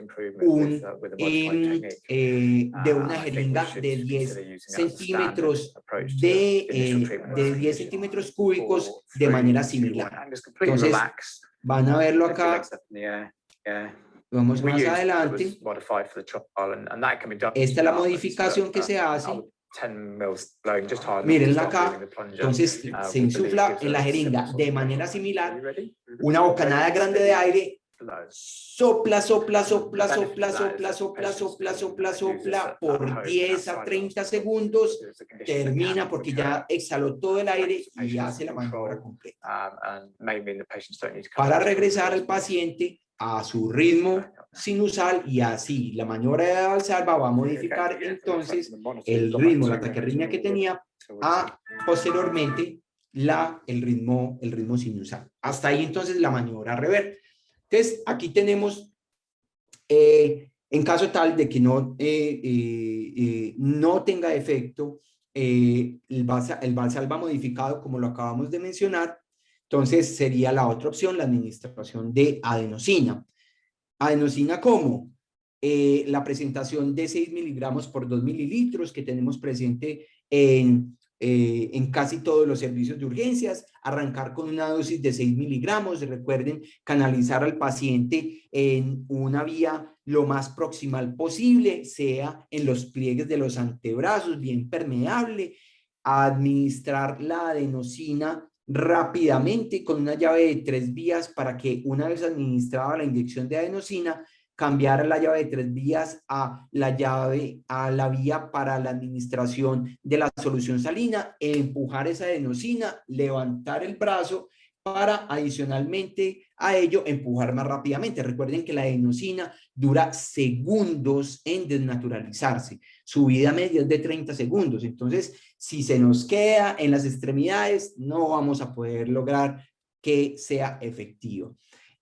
una jeringa de 10 centímetros de 10 centímetros cúbicos de manera similar. Entonces, van a verlo acá. Vamos más adelante. Esta es la modificación que se hace. Mírenla acá. Entonces se insufla en la jeringa de manera similar una bocanada grande de aire. Sopla, sopla, sopla, sopla, sopla, sopla, sopla, sopla, sopla por 10 a 30 segundos. Termina porque ya exhaló todo el aire y hace la maniobra completa. Para regresar al paciente a su ritmo sinusal y así la maniobra de Valsalva va a modificar entonces el ritmo, la taquiarritmia que tenía a posteriormente el ritmo sinusal. Hasta ahí entonces la maniobra rever. Entonces aquí tenemos en caso tal de que no tenga efecto el Valsalva modificado como lo acabamos de mencionar, entonces sería la otra opción, la administración de adenosina. ¿Adenosina cómo? La presentación de 6 miligramos por 2 mililitros que tenemos presente en casi todos los servicios de urgencias, arrancar con una dosis de 6 miligramos, recuerden canalizar al paciente en una vía lo más proximal posible, sea en los pliegues de los antebrazos, bien permeable, administrar la adenosina rápidamente con una llave de 3 vías para que una vez administrada la inyección de adenosina, cambiar la llave de 3 vías a la vía para la administración de la solución salina, empujar esa adenosina, levantar el brazo para adicionalmente a ello empujar más rápidamente. Recuerden que la adenosina dura segundos en desnaturalizarse. Su vida media es de 30 segundos. Entonces, si se nos queda en las extremidades, no vamos a poder lograr que sea efectivo.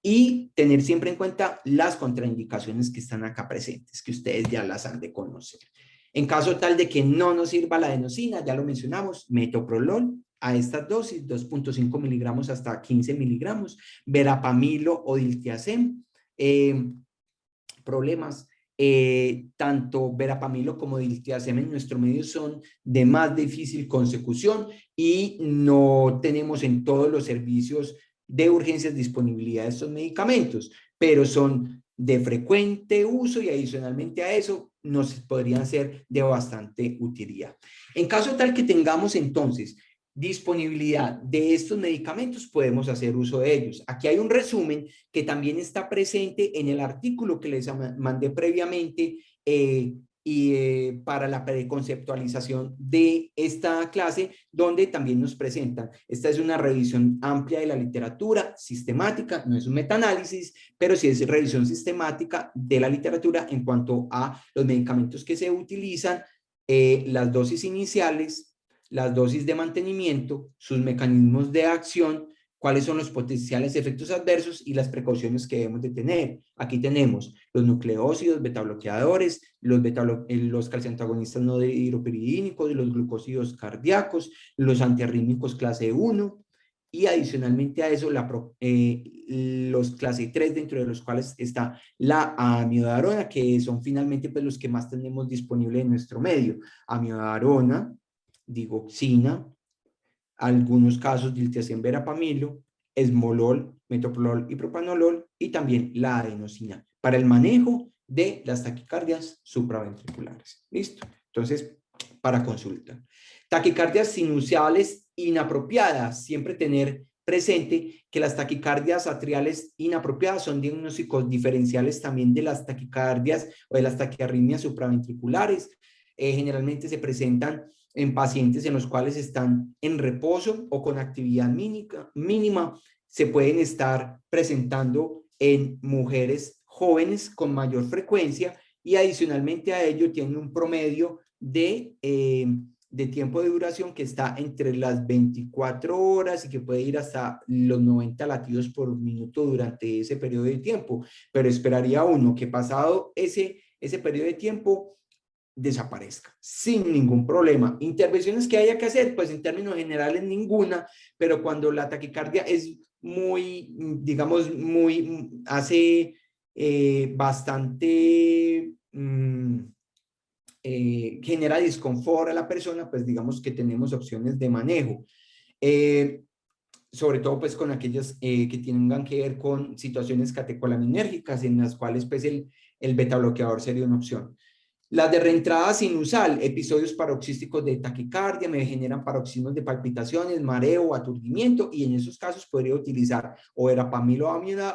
Y tener siempre en cuenta las contraindicaciones que están acá presentes, que ustedes ya las han de conocer. En caso tal de que no nos sirva la adenosina, ya lo mencionamos, metoprolol a estas dosis, 2.5 miligramos hasta 15 miligramos, verapamilo o diltiazem. Problemas, tanto verapamilo como diltiazem en nuestro medio son de más difícil consecución y no tenemos en todos los servicios de urgencias disponibilidad de estos medicamentos, pero son de frecuente uso y adicionalmente a eso nos podrían ser de bastante utilidad. En caso tal que tengamos entonces disponibilidad de estos medicamentos, podemos hacer uso de ellos. Aquí hay un resumen que también está presente en el artículo que les mandé previamente para la preconceptualización de esta clase, donde también nos presentan. Esta es una revisión amplia de la literatura, sistemática, no es un metaanálisis, pero sí es revisión sistemática de la literatura en cuanto a los medicamentos que se utilizan, las dosis iniciales, las dosis de mantenimiento, sus mecanismos de acción, cuáles son los potenciales efectos adversos y las precauciones que debemos de tener. Aquí tenemos los nucleósidos, betabloqueadores, los calciantagonistas no hidropiridínicos, los glucósidos cardíacos, los antiarrítmicos clase 1 y adicionalmente a eso los clase 3, dentro de los cuales está la amiodarona, que son finalmente pues, los que más tenemos disponible en nuestro medio. Amiodarona, digoxina, algunos casos diltiazem verapamilo, esmolol, metoprolol y propanolol y también la adenosina para el manejo de las taquicardias supraventriculares. ¿Listo? Entonces, para consulta. Taquicardias sinusales inapropiadas. Siempre tener presente que las taquicardias atriales inapropiadas son diagnósticos diferenciales también de las taquicardias o de las taquiarritmias supraventriculares. Generalmente se presentan en pacientes en los cuales están en reposo o con actividad mínima, se pueden estar presentando en mujeres jóvenes con mayor frecuencia y adicionalmente a ello tienen un promedio de tiempo de duración que está entre las 24 horas y que puede ir hasta los 90 latidos por minuto durante ese periodo de tiempo. Pero esperaría uno que pasado ese periodo de tiempo desaparezca sin ningún problema. Intervenciones que haya que hacer, pues en términos generales ninguna, pero cuando la taquicardia es muy, digamos, hace bastante, genera disconfort a la persona, pues digamos que tenemos opciones de manejo. Sobre todo pues con aquellas que tengan que ver con situaciones catecolaminérgicas en las cuales pues el beta bloqueador sería una opción. Las de reentrada sinusal, episodios paroxísticos de taquicardia, me generan paroxismos de palpitaciones, mareo o aturdimiento y en esos casos podría utilizar o verapamilo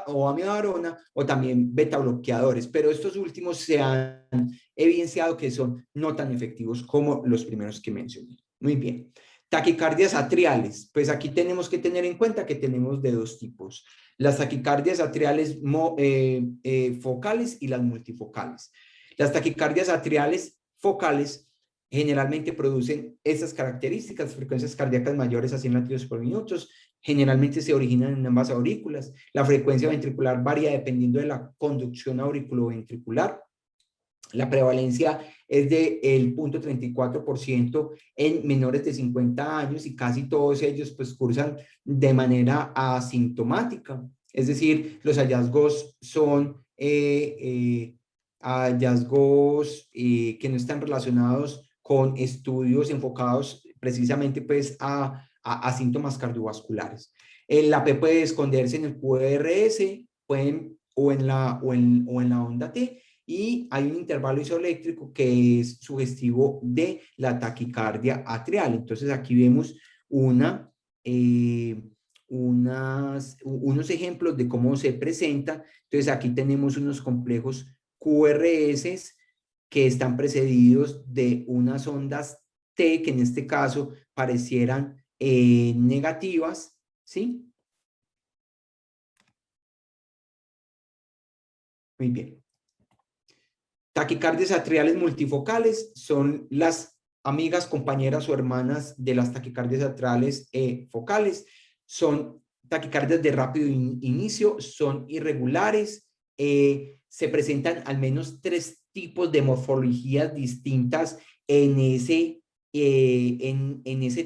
o amiodarona o también beta bloqueadores, pero estos últimos se han evidenciado que son no tan efectivos como los primeros que mencioné. Muy bien. Taquicardias atriales, pues aquí tenemos que tener en cuenta que tenemos de dos tipos, las taquicardias atriales focales y las multifocales. Las taquicardias atriales focales generalmente producen esas características, frecuencias cardíacas mayores a 100 latidos por minuto, generalmente se originan en ambas aurículas, la frecuencia ventricular varía dependiendo de la conducción auriculoventricular, la prevalencia es del 0.34% en menores de 50 años y casi todos ellos pues cursan de manera asintomática. Es decir, los hallazgos son hallazgos que no están relacionados con estudios enfocados precisamente pues a síntomas cardiovasculares. La P puede esconderse en el QRS o en la onda T, y hay un intervalo isoeléctrico que es sugestivo de la taquicardia atrial. Entonces aquí vemos unos ejemplos de cómo se presenta. Entonces aquí tenemos unos complejos QRS que están precedidos de unas ondas T que en este caso parecieran negativas, ¿sí? Muy bien. Taquicardias atriales multifocales son las amigas, compañeras o hermanas de las taquicardias atriales focales. Son taquicardias de rápido inicio, son irregulares, se presentan al menos 3 tipos de morfologías distintas en ese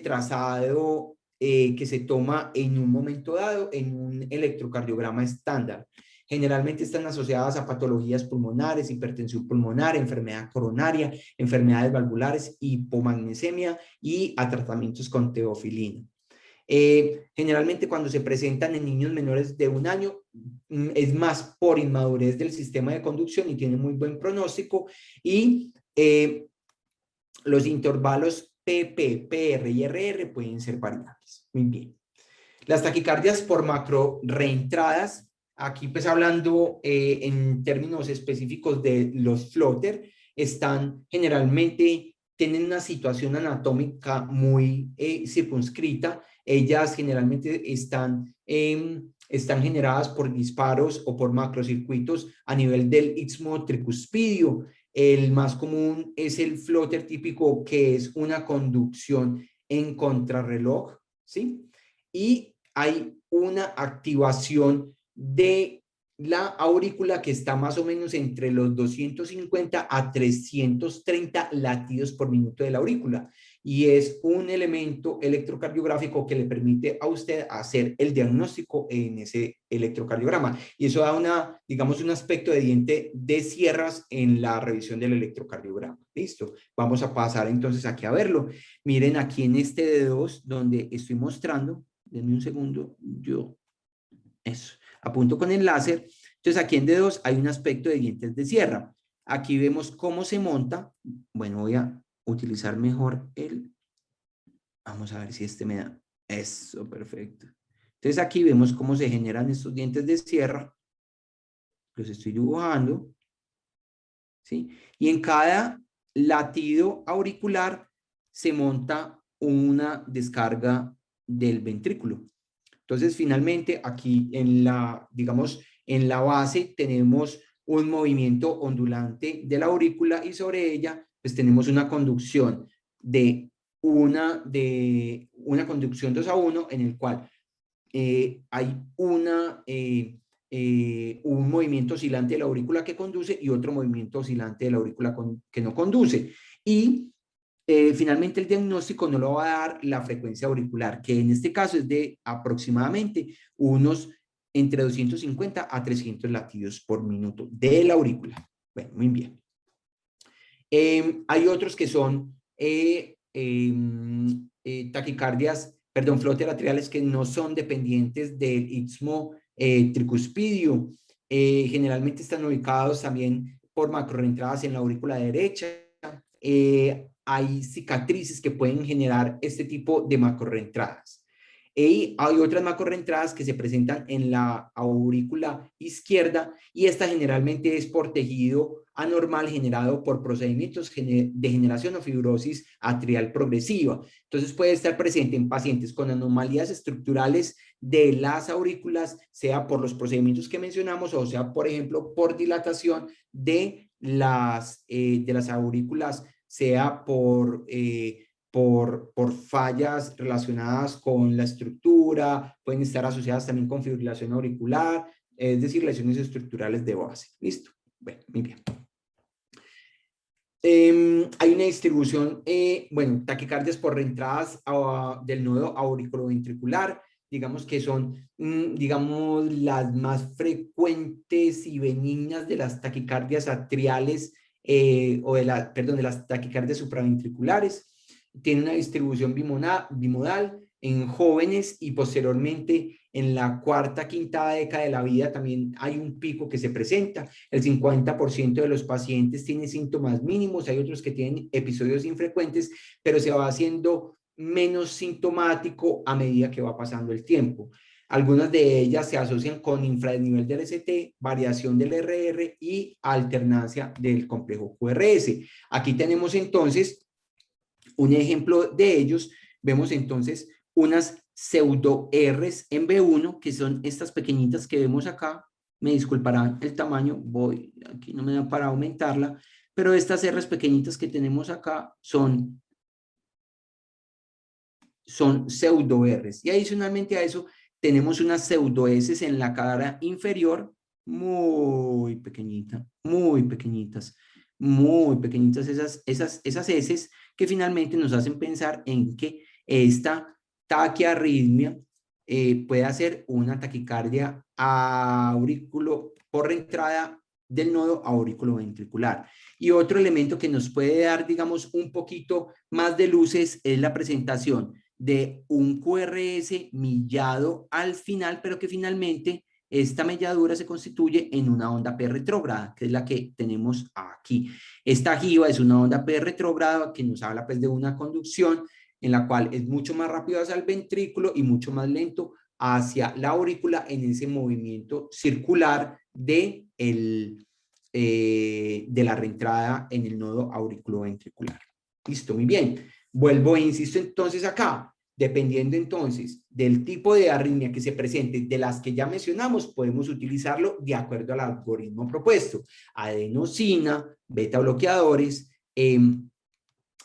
trazado que se toma en un momento dado en un electrocardiograma estándar. Generalmente están asociadas a patologías pulmonares, hipertensión pulmonar, enfermedad coronaria, enfermedades valvulares, hipomagnesemia y a tratamientos con teofilina. Generalmente cuando se presentan en niños menores de 1 año, es más por inmadurez del sistema de conducción y tiene muy buen pronóstico, y los intervalos PP, PR y RR pueden ser variables. Muy bien. Las taquicardias por macro reentradas, aquí pues hablando en términos específicos de los flotter, están generalmente, tienen una situación anatómica muy circunscrita. Ellas generalmente están generadas por disparos o por macrocircuitos a nivel del istmo tricuspidio. El más común es el flotter típico, que es una conducción en contrarreloj, ¿sí? Y hay una activación de la aurícula que está más o menos entre los 250 a 330 latidos por minuto de la aurícula, y es un elemento electrocardiográfico que le permite a usted hacer el diagnóstico en ese electrocardiograma, y eso da digamos un aspecto de diente de sierras en la revisión del electrocardiograma. Listo, vamos a pasar entonces aquí a verlo. Miren aquí en este D2 donde estoy mostrando, denme un segundo, eso, apunto con el láser. Entonces aquí en D2 hay un aspecto de dientes de sierra. Aquí vemos cómo se monta. Bueno, voy a utilizar mejor vamos a ver si este me da. Eso, perfecto. Entonces aquí vemos cómo se generan estos dientes de sierra. Los estoy dibujando, ¿sí? Y en cada latido auricular se monta una descarga del ventrículo. Entonces, finalmente, aquí digamos, en la base tenemos un movimiento ondulante de la aurícula, y sobre ella, pues tenemos una conducción de una conducción 2:1, en el cual hay un movimiento oscilante de la aurícula que conduce y otro movimiento oscilante de la aurícula que no conduce. Y finalmente el diagnóstico no lo va a dar la frecuencia auricular, que en este caso es de aproximadamente unos entre 250 a 300 latidos por minuto de la aurícula. Bueno, muy bien. Hay otros que son taquicardias, perdón, flotter atriales, que no son dependientes del istmo tricuspidio. Generalmente están ubicados también por macroentradas en la aurícula derecha. Hay cicatrices que pueden generar este tipo de macroentradas. Y hay otras macroentradas que se presentan en la aurícula izquierda, y esta generalmente es por tejido anormal generado por procedimientos de generación o fibrosis atrial progresiva. Entonces puede estar presente en pacientes con anomalías estructurales de las aurículas, sea por los procedimientos que mencionamos o sea, por ejemplo, por dilatación de las aurículas, sea por fallas relacionadas con la estructura, pueden estar asociadas también con fibrilación auricular, es decir, lesiones estructurales de base. ¿Listo? Bueno, muy bien. Hay una distribución, bueno, taquicardias por reentradas del nodo auriculoventricular, digamos que son, digamos, las más frecuentes y benignas de las taquicardias atriales o de las taquicardias supraventriculares. Tiene una distribución bimodal en jóvenes y posteriormente en la cuarta, quinta década de la vida también hay un pico que se presenta. El 50% de los pacientes tienen síntomas mínimos, hay otros que tienen episodios infrecuentes, pero se va haciendo menos sintomático a medida que va pasando el tiempo. Algunas de ellas se asocian con infranivel del ST, variación del RR y alternancia del complejo QRS. Aquí tenemos entonces un ejemplo de ellos. Vemos entonces unas pseudo R's en B1, que son estas pequeñitas que vemos acá. Me disculparán el tamaño, aquí no me da para aumentarla, pero estas R's pequeñitas que tenemos acá son pseudo R's. Y adicionalmente a eso, tenemos unas pseudo S en la cara inferior, muy pequeñitas, muy pequeñitas, muy pequeñitas esas S que finalmente nos hacen pensar en que esta taquiarritmia puede hacer una taquicardia por entrada del nodo auriculoventricular. Y otro elemento que nos puede dar, digamos, un poquito más de luces es la presentación de un QRS millado al final, pero que finalmente esta melladura se constituye en una onda P retrógrada, que es la que tenemos aquí. Esta jiba es una onda P retrógrada que nos habla pues de una conducción en la cual es mucho más rápido hacia el ventrículo y mucho más lento hacia la aurícula en ese movimiento circular de la reentrada en el nodo auriculoventricular. Listo, muy bien. Vuelvo e insisto entonces acá. Dependiendo entonces del tipo de arritmia que se presente, de las que ya mencionamos, podemos utilizarlo de acuerdo al algoritmo propuesto. Adenosina, beta bloqueadores,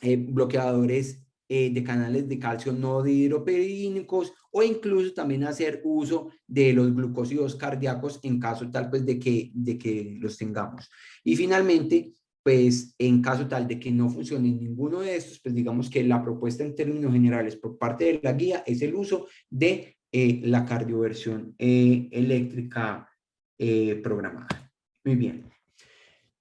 bloqueadores de canales de calcio no dihidropiridínicos o incluso también hacer uso de los glucósidos cardíacos en caso tal pues de que los tengamos. Y finalmente, pues en caso tal de que no funcione ninguno de estos, pues digamos que la propuesta en términos generales por parte de la guía es el uso de la cardioversión eléctrica programada. Muy bien.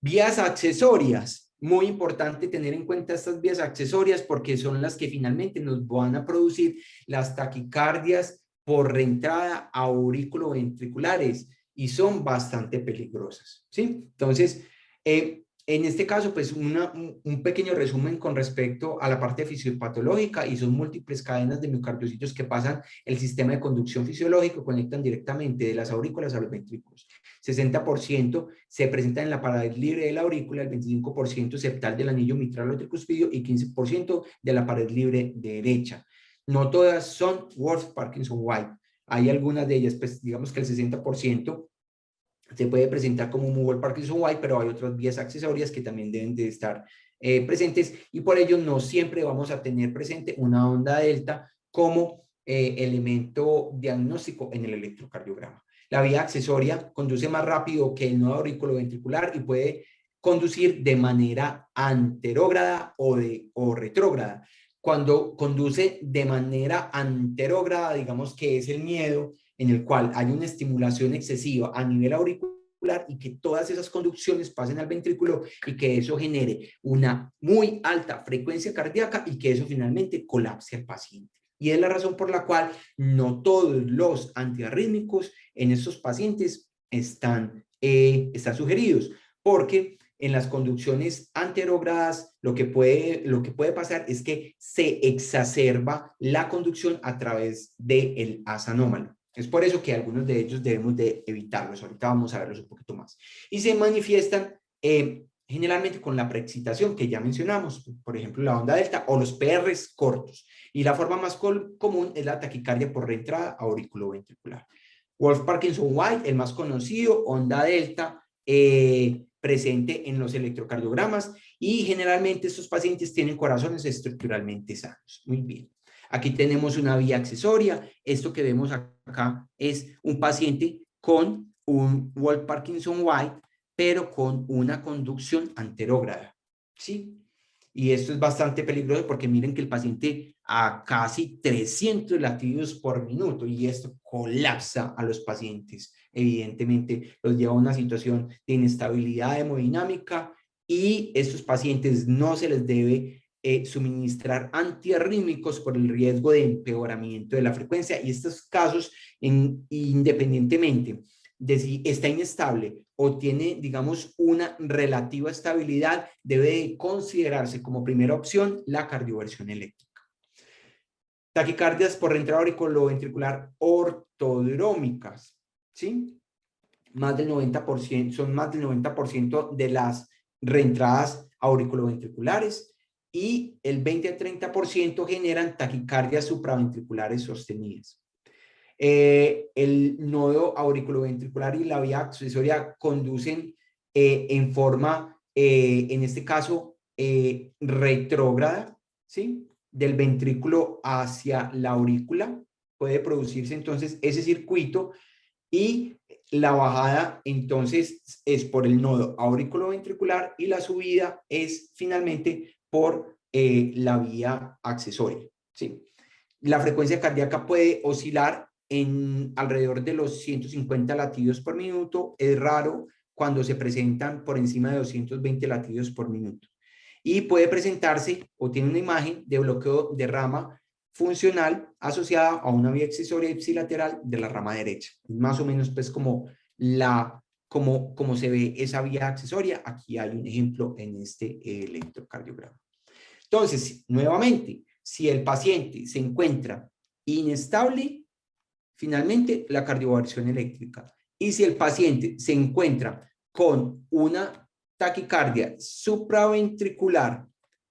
Vías accesorias. Muy importante tener en cuenta estas vías accesorias porque son las que finalmente nos van a producir las taquicardias por reentrada auriculoventriculares y son bastante peligrosas, ¿sí? Entonces, en este caso, pues un pequeño resumen con respecto a la parte fisiopatológica y son múltiples cadenas de miocardiocitos que pasan el sistema de conducción fisiológico, conectan directamente de las aurículas a los ventrículos. 60% se presenta en la pared libre de la aurícula, el 25% septal del anillo mitral o tricuspidio y 15% de la pared libre derecha. No todas son Wolff-Parkinson-White. Hay algunas de ellas, pues digamos que el 60% se puede presentar como un Wolff-Parkinson-White, pero hay otras vías accesorias que también deben de estar presentes y por ello no siempre vamos a tener presente una onda delta como elemento diagnóstico en el electrocardiograma. La vía accesoria conduce más rápido que el nodo auriculoventricular y puede conducir de manera anterógrada o retrógrada. Cuando conduce de manera anterógrada, digamos que es el miedo en el cual hay una estimulación excesiva a nivel auricular y que todas esas conducciones pasen al ventrículo y que eso genere una muy alta frecuencia cardíaca y que eso finalmente colapse al paciente. Y es la razón por la cual no todos los antiarrítmicos en estos pacientes están sugeridos, porque en las conducciones anterógradas lo que puede pasar es que se exacerba la conducción a través del asa anómalo. Es por eso que algunos de ellos debemos de evitarlos. Ahorita vamos a verlos un poquito más. Y se manifiestan generalmente con la preexcitación que ya mencionamos, por ejemplo, la onda delta o los PRs cortos. Y la forma más común es la taquicardia por reentrada auriculoventricular. Wolff-Parkinson-White, el más conocido, onda delta, presente en los electrocardiogramas, y generalmente estos pacientes tienen corazones estructuralmente sanos. Muy bien. Aquí tenemos una vía accesoria. Esto que vemos acá es un paciente con un Wolff-Parkinson-White, pero con una conducción anterógrada, ¿sí? Y esto es bastante peligroso porque miren que el paciente a casi 300 latidos por minuto, y esto colapsa a los pacientes. Evidentemente los lleva a una situación de inestabilidad hemodinámica, y estos pacientes no se les debe suministrar antiarrítmicos por el riesgo de empeoramiento de la frecuencia. Y estos casos, independientemente de si está inestable o tiene, digamos, una relativa estabilidad, debe considerarse como primera opción la cardioversión eléctrica. Taquicardias por reentrada auriculoventricular ortodrómicas, ¿sí? Más del 90%, son más del 90% de las reentradas auriculoventriculares, y el 20 a 30% generan taquicardias supraventriculares sostenidas. El nodo auriculoventricular y la vía accesoria conducen en forma, en este caso, retrógrada, ¿sí? Del ventrículo hacia la aurícula. Puede producirse entonces ese circuito, y la bajada entonces es por el nodo auriculoventricular, y la subida es finalmente por la vía accesoria, ¿sí? La frecuencia cardíaca puede oscilar en alrededor de los 150 latidos por minuto. Es raro cuando se presentan por encima de 220 latidos por minuto. Y puede presentarse o tiene una imagen de bloqueo de rama funcional asociada a una vía accesoria ipsilateral de la rama derecha. Más o menos pues como se ve esa vía accesoria. Aquí hay un ejemplo en este electrocardiograma. Entonces, nuevamente, si el paciente se encuentra inestable, finalmente la cardioversión eléctrica. Y si el paciente se encuentra con una taquicardia supraventricular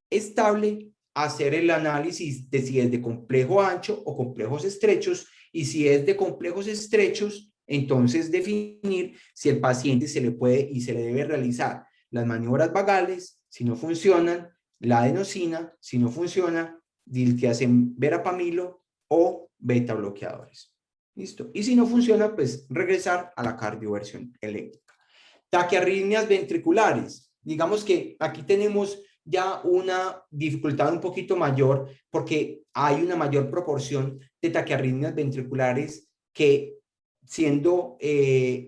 estable, hacer el análisis de si es de complejo ancho o complejos estrechos, y si es de complejos estrechos, entonces definir si el paciente se le puede y se le debe realizar las maniobras vagales. Si no funcionan, la adenosina. Si no funciona, diltiazem, verapamilo o beta bloqueadores. ¿Listo? Y si no funciona, pues regresar a la cardioversión eléctrica. Taquiarritmias ventriculares. Digamos que aquí tenemos ya una dificultad un poquito mayor, porque hay una mayor proporción de taquiarritmias ventriculares que, siendo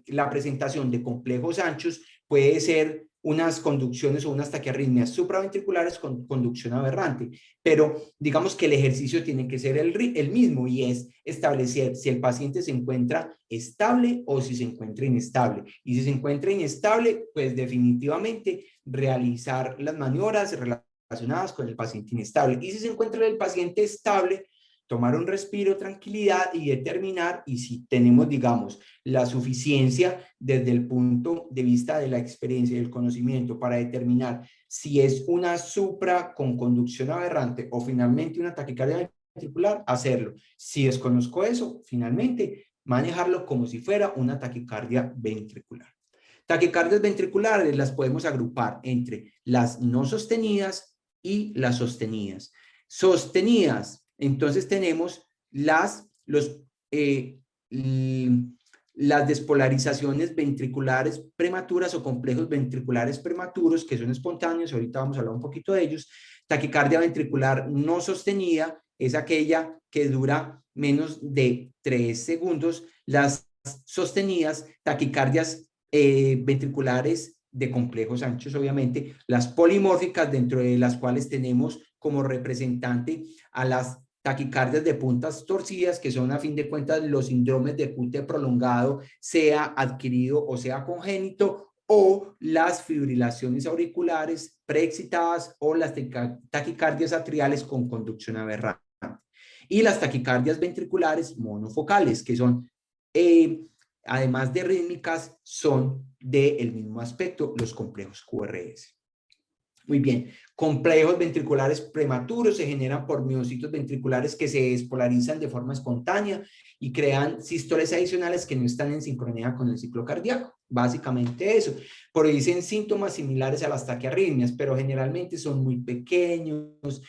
la presentación de complejos anchos, puede ser unas conducciones o unas taquiarritmias supraventriculares con conducción aberrante. Pero digamos que el ejercicio tiene que ser el mismo, y es establecer si el paciente se encuentra estable o si se encuentra inestable. Y si se encuentra inestable, pues definitivamente realizar las maniobras relacionadas con el paciente inestable. Y si se encuentra el paciente estable, tomar un respiro, tranquilidad, y determinar, y si tenemos, digamos, la suficiencia desde el punto de vista de la experiencia y el conocimiento para determinar si es una supra con conducción aberrante o finalmente una taquicardia ventricular, hacerlo. Si desconozco eso, finalmente manejarlo como si fuera una taquicardia ventricular. Taquicardias ventriculares las podemos agrupar entre las no sostenidas y las sostenidas. Sostenidas, entonces tenemos las despolarizaciones ventriculares prematuras o complejos ventriculares prematuros, que son espontáneos. Ahorita vamos a hablar un poquito de ellos. Taquicardia ventricular no sostenida es aquella que dura menos de 3 segundos. Las sostenidas, taquicardias ventriculares de complejos anchos, obviamente. Las polimórficas, dentro de las cuales tenemos como representante a las taquicardias de puntas torcidas, que son a fin de cuentas los síndromes de QT prolongado, sea adquirido o sea congénito, o las fibrilaciones auriculares preexcitadas, o las taquicardias atriales con conducción aberrante. Y las taquicardias ventriculares monofocales, que son, además de rítmicas, son del mismo aspecto, los complejos QRS. Muy bien. Complejos ventriculares prematuros se generan por miocitos ventriculares que se despolarizan de forma espontánea y crean sístoles adicionales que no están en sincronía con el ciclo cardíaco. Básicamente eso. Producen síntomas similares a las taquiarritmias, pero generalmente son muy pequeños,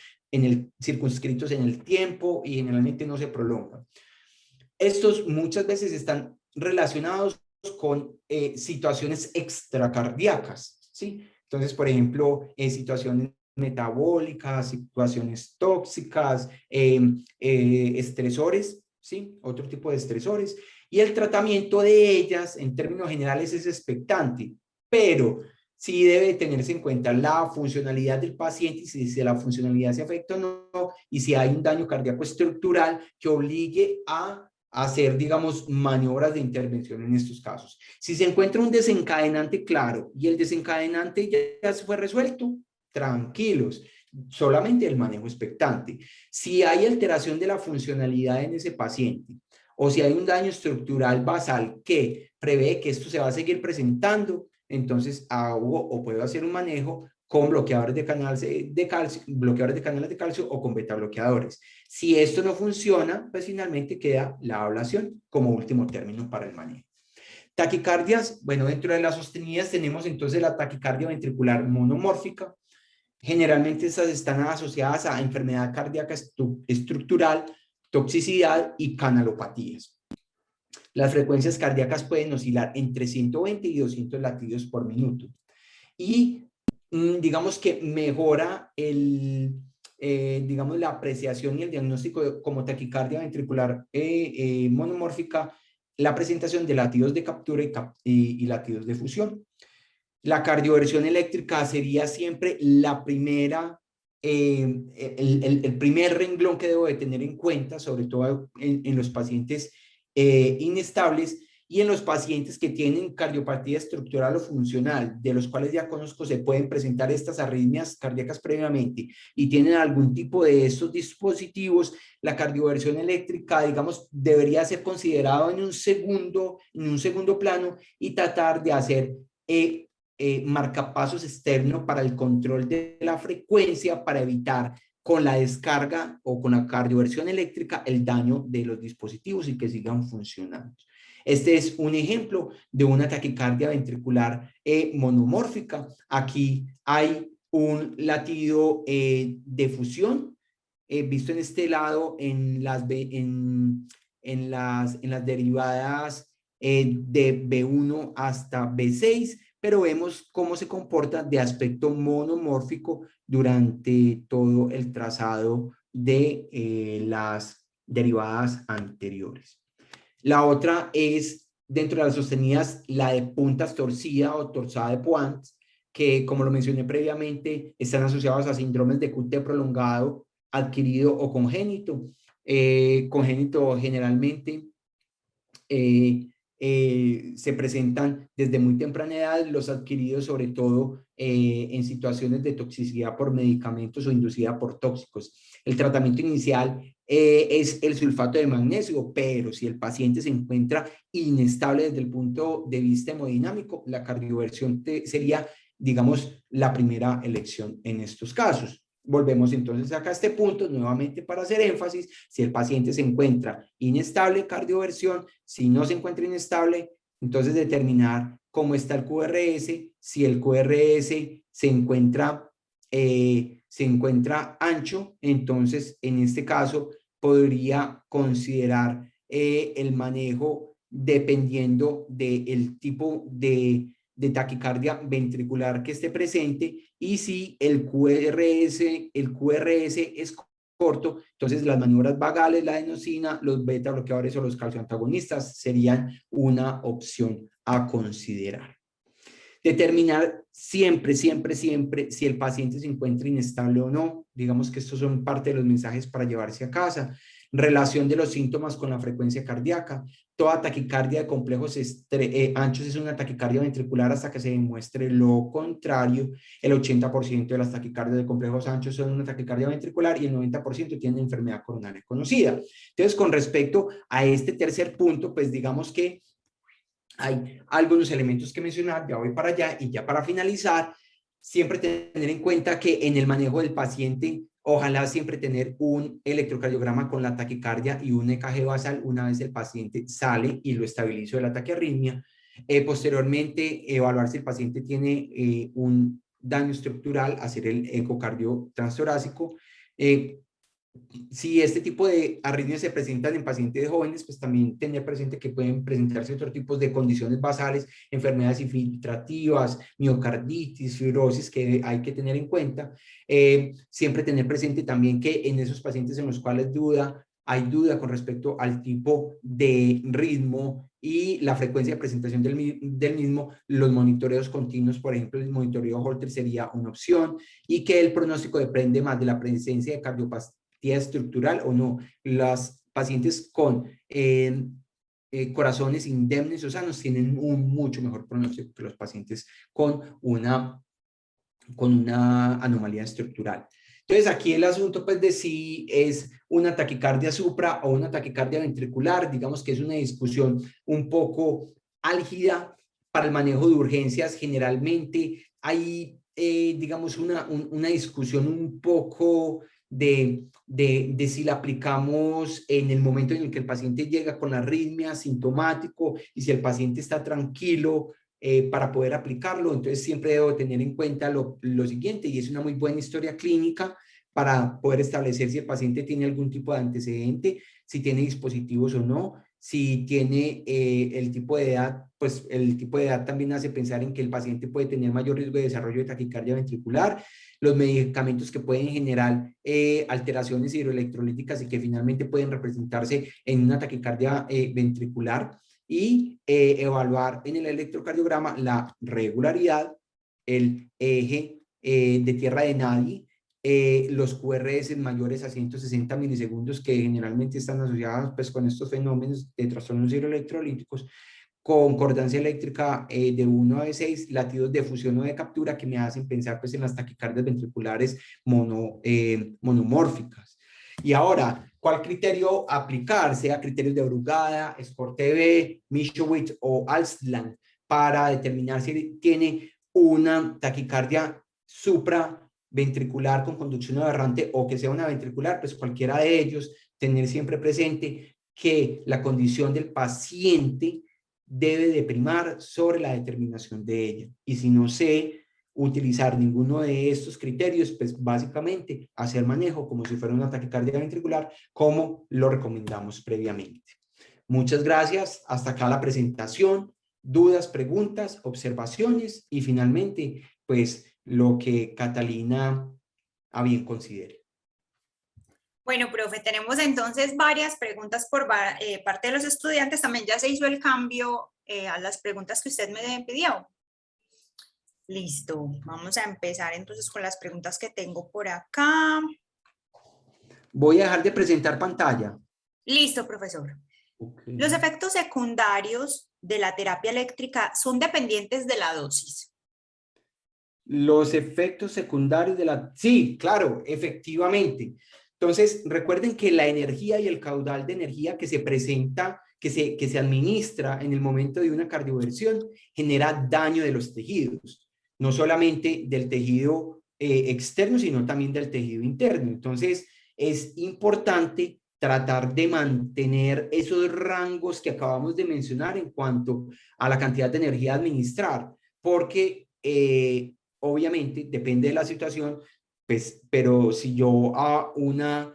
circunscritos en el tiempo y generalmente no se prolongan. Estos muchas veces están relacionados con situaciones extracardíacas, ¿sí? Entonces, por ejemplo, situaciones metabólicas, situaciones tóxicas, estresores, ¿sí? Otro tipo de estresores. Y el tratamiento de ellas, en términos generales, es expectante, pero sí debe tenerse en cuenta la funcionalidad del paciente y si la funcionalidad se afecta o no, y si hay un daño cardíaco estructural que obligue a hacer, digamos, maniobras de intervención en estos casos. Si se encuentra un desencadenante claro y el desencadenante ya se fue resuelto, tranquilos, solamente el manejo expectante. Si hay alteración de la funcionalidad en ese paciente o si hay un daño estructural basal que prevé que esto se va a seguir presentando, entonces hago o puedo hacer un manejo con bloqueadores de canales de calcio o con beta bloqueadores. Si esto no funciona, pues finalmente queda la ablación como último término para el manejo. Taquicardias, bueno, dentro de las sostenidas tenemos entonces la taquicardia ventricular monomórfica. Generalmente estas están asociadas a enfermedad cardíaca estructural, toxicidad y canalopatías. Las frecuencias cardíacas pueden oscilar entre 120 y 200 latidos por minuto. Y digamos que mejora digamos, la apreciación y el diagnóstico como taquicardia ventricular monomórfica, la presentación de latidos de captura y latidos de fusión. La cardioversión eléctrica sería siempre la primera, el primer renglón que debo de tener en cuenta, sobre todo en los pacientes inestables y en los pacientes que tienen cardiopatía estructural o funcional, de los cuales ya conozco se pueden presentar estas arritmias cardíacas previamente y tienen algún tipo de estos dispositivos, la cardioversión eléctrica, digamos, debería ser considerado en un segundo plano y tratar de hacer marcapasos externos para el control de la frecuencia para evitar con la descarga o con la cardioversión eléctrica el daño de los dispositivos y que sigan funcionando. Este es un ejemplo de una taquicardia ventricular monomórfica. Aquí hay un latido de fusión visto en este lado en las derivadas de B1 hasta B6, pero vemos cómo se comporta de aspecto monomórfico durante todo el trazado de las derivadas anteriores. La otra es, dentro de las sostenidas, la de puntas torcida o torsada de Points, que como lo mencioné previamente, están asociados a síndromes de QT prolongado, adquirido o congénito. Congénito generalmente se presentan desde muy temprana edad, los adquiridos sobre todo en situaciones de toxicidad por medicamentos o inducida por tóxicos. El tratamiento inicial es el sulfato de magnesio, pero si el paciente se encuentra inestable desde el punto de vista hemodinámico, la cardioversión sería, digamos, la primera elección en estos casos. Volvemos entonces acá a este punto nuevamente para hacer énfasis. Si el paciente se encuentra inestable, cardioversión. Si no se encuentra inestable, entonces determinar cómo está el QRS. Si el QRS se encuentra ancho, entonces en este caso podría considerar el manejo dependiendo del tipo de taquicardia ventricular que esté presente, y si el QRS es corto, entonces las maniobras vagales, la adenosina, los beta bloqueadores o los calcioantagonistas serían una opción a considerar. Determinar siempre si el paciente se encuentra inestable o no. Digamos que estos son parte de los mensajes para llevarse a casa. Relación de los síntomas con la frecuencia cardíaca. Toda taquicardia de complejos anchos es una taquicardia ventricular hasta que se demuestre lo contrario. El 80% de las taquicardias de complejos anchos son una taquicardia ventricular y el 90% tienen enfermedad coronaria conocida. Entonces, con respecto a este tercer punto, pues digamos que hay algunos elementos que mencionar, ya voy para allá, y ya para finalizar, siempre tener en cuenta que en el manejo del paciente, ojalá siempre tener un electrocardiograma con la taquicardia y un EKG basal una vez el paciente sale y lo estabilizo de la taquiarritmia. Posteriormente, evaluar si el paciente tiene un daño estructural, hacer el ecocardio transtorácico. Si este tipo de arritmias se presentan en pacientes jóvenes, pues también tener presente que pueden presentarse otros tipos de condiciones basales, enfermedades infiltrativas, miocarditis, fibrosis, que hay que tener en cuenta. Siempre tener presente también que en esos pacientes en los cuales hay duda con respecto al tipo de ritmo y la frecuencia de presentación del mismo, los monitoreos continuos, por ejemplo, el monitoreo Holter sería una opción, y que el pronóstico depende más de la presencia de cardiopatía estructural o no. Las pacientes con corazones indemnes o sanos tienen un mucho mejor pronóstico que los pacientes con una anomalía estructural. Entonces, aquí el asunto pues de si es una taquicardia supra o una taquicardia ventricular, digamos que es una discusión un poco álgida para el manejo de urgencias. Generalmente hay, digamos, una discusión un poco de si la aplicamos en el momento en el que el paciente llega con arritmia, sintomático, y si el paciente está tranquilo, para poder aplicarlo. Entonces siempre debo tener en cuenta lo siguiente, y es una muy buena historia clínica para poder establecer si el paciente tiene algún tipo de antecedente, si tiene dispositivos o no, si tiene el tipo de edad, pues el tipo de edad también hace pensar en que el paciente puede tener mayor riesgo de desarrollo de taquicardia ventricular, los medicamentos que pueden generar alteraciones hidroelectrolíticas y que finalmente pueden representarse en una taquicardia ventricular, y evaluar en el electrocardiograma la regularidad, el eje de tierra de nadie, los QRS mayores a 160 milisegundos, que generalmente están asociados pues, con estos fenómenos de trastornos hidroelectrolíticos, concordancia eléctrica de 1 a 6, latidos de fusión o de captura, que me hacen pensar pues, en las taquicardias ventriculares monomórficas. Y ahora, ¿cuál criterio aplicar? Sea criterios de Brugada, SCORE-TV, Mischowitz o Alsland, para determinar si tiene una taquicardia supraventricular con conducción aberrante o que sea una ventricular. Pues cualquiera de ellos, tener siempre presente que la condición del paciente debe de primar sobre la determinación de ella. Y si no sé utilizar ninguno de estos criterios, pues básicamente hacer manejo como si fuera una taquicardia ventricular, como lo recomendamos previamente. Muchas gracias. Hasta acá la presentación. Dudas, preguntas, observaciones y finalmente, pues lo que Catalina a bien considere. Bueno, profe, tenemos entonces varias preguntas por parte de los estudiantes. También ya se hizo el cambio a las preguntas que usted me pidió. Listo, vamos a empezar entonces con las preguntas que tengo por acá. Voy a dejar de presentar pantalla. Listo, profesor. Okay. Los efectos secundarios de la terapia eléctrica son dependientes de la dosis. Los efectos secundarios de la... Sí, claro, efectivamente. Entonces, recuerden que la energía y el caudal de energía que se presenta, que se administra en el momento de una cardioversión, genera daño de los tejidos, no solamente del tejido externo, sino también del tejido interno. Entonces, es importante tratar de mantener esos rangos que acabamos de mencionar en cuanto a la cantidad de energía a administrar, porque obviamente depende de la situación, pues, pero si yo a una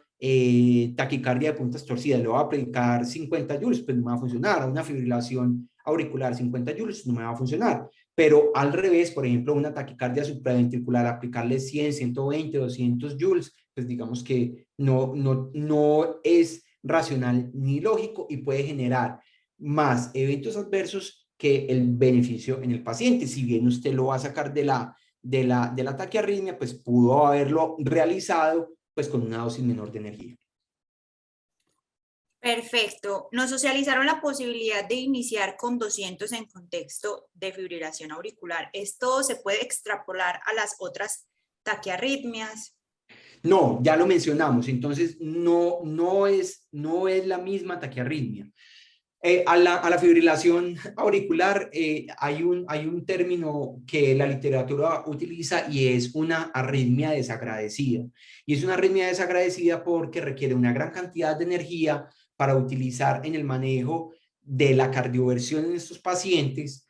taquicardia de puntas torcidas le voy a aplicar 50 joules, pues no me va a funcionar. A una fibrilación auricular 50 joules no me va a funcionar. Pero al revés, por ejemplo, una taquicardia supraventricular, aplicarle 100, 120, 200 joules, pues digamos que no es racional ni lógico y puede generar más eventos adversos que el beneficio en el paciente. Si bien usted lo va a sacar de la taquiarritmia, pues pudo haberlo realizado pues con una dosis menor de energía. Perfecto. Nos socializaron la posibilidad de iniciar con 200 en contexto de fibrilación auricular. ¿Esto se puede extrapolar a las otras taquiarritmias? No, ya lo mencionamos, entonces no es la misma taquiarritmia. A la fibrilación auricular hay un término que la literatura utiliza y es una arritmia desagradecida. Y es una arritmia desagradecida porque requiere una gran cantidad de energía para utilizar en el manejo de la cardioversión en estos pacientes,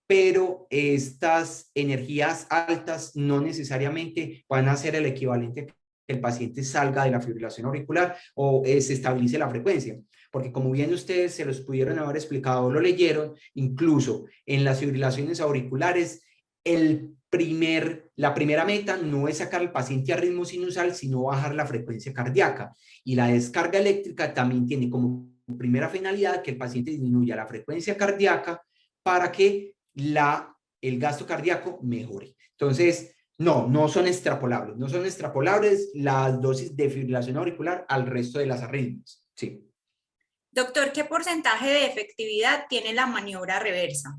pero estas energías altas no necesariamente van a ser el equivalente que el paciente salga de la fibrilación auricular o se estabilice la frecuencia. Porque como bien ustedes se los pudieron haber explicado o lo leyeron, incluso en las fibrilaciones auriculares, la primera meta no es sacar al paciente a ritmo sinusal, sino bajar la frecuencia cardíaca. Y la descarga eléctrica también tiene como primera finalidad que el paciente disminuya la frecuencia cardíaca para que el gasto cardíaco mejore. Entonces, no son extrapolables. No son extrapolables las dosis de fibrilación auricular al resto de las arritmias. Sí. Doctor, ¿qué porcentaje de efectividad tiene la maniobra reversa?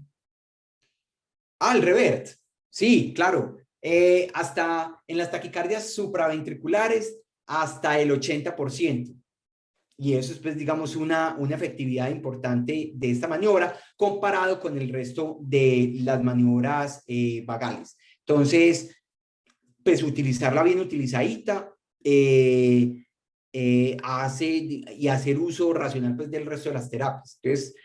El revert. Sí, claro. Hasta en las taquicardias supraventriculares, hasta el 80%. Y eso es, pues, digamos, una efectividad importante de esta maniobra comparado con el resto de las maniobras vagales. Entonces, pues, utilizarla bien utilizadita y hacer uso racional, pues, del resto de las terapias. Entonces,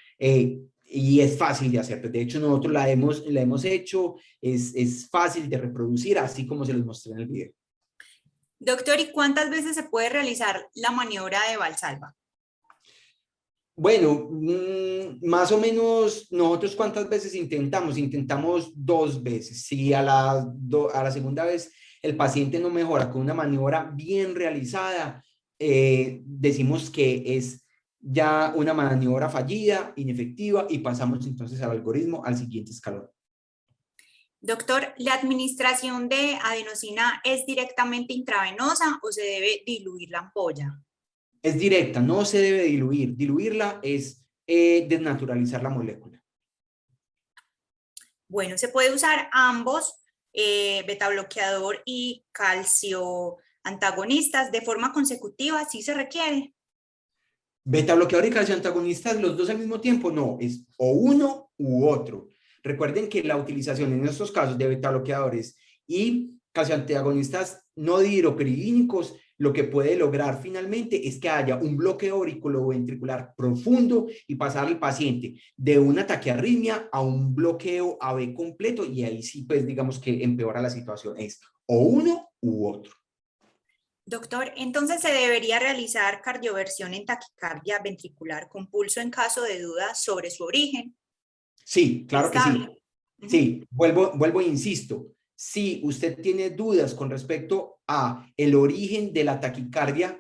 y es fácil de hacer. Pues, de hecho, nosotros la hemos hecho, es fácil de reproducir, así como se los mostré en el video. Doctor, ¿y cuántas veces se puede realizar la maniobra de Valsalva? Bueno, más o menos, nosotros ¿cuántas veces intentamos? Intentamos 2 veces. Si a la segunda vez el paciente no mejora con una maniobra bien realizada, decimos que es ya una maniobra fallida, inefectiva, y pasamos entonces al algoritmo, al siguiente escalón. Doctor, ¿la administración de adenosina es directamente intravenosa o se debe diluir la ampolla? Es directa, no se debe diluir. Diluirla es desnaturalizar la molécula. Bueno, se puede usar ambos, beta bloqueador y calcio antagonistas de forma consecutiva si se requiere. Beta bloqueador y calcio antagonistas, los dos al mismo tiempo, no, es o uno u otro. Recuerden que la utilización en estos casos de beta bloqueadores y calcio antagonistas no dihidropiridínicos, lo que puede lograr finalmente es que haya un bloqueo auriculoventricular profundo y pasar al paciente de una taquiarritmia a un bloqueo AB completo, y ahí sí, pues, digamos que empeora la situación. Es o uno u otro. Doctor, entonces se debería realizar cardioversión en taquicardia ventricular con pulso en caso de duda sobre su origen. Sí, claro que sí. Estable. Sí, vuelvo e insisto. Si usted tiene dudas con respecto a el origen de la taquicardia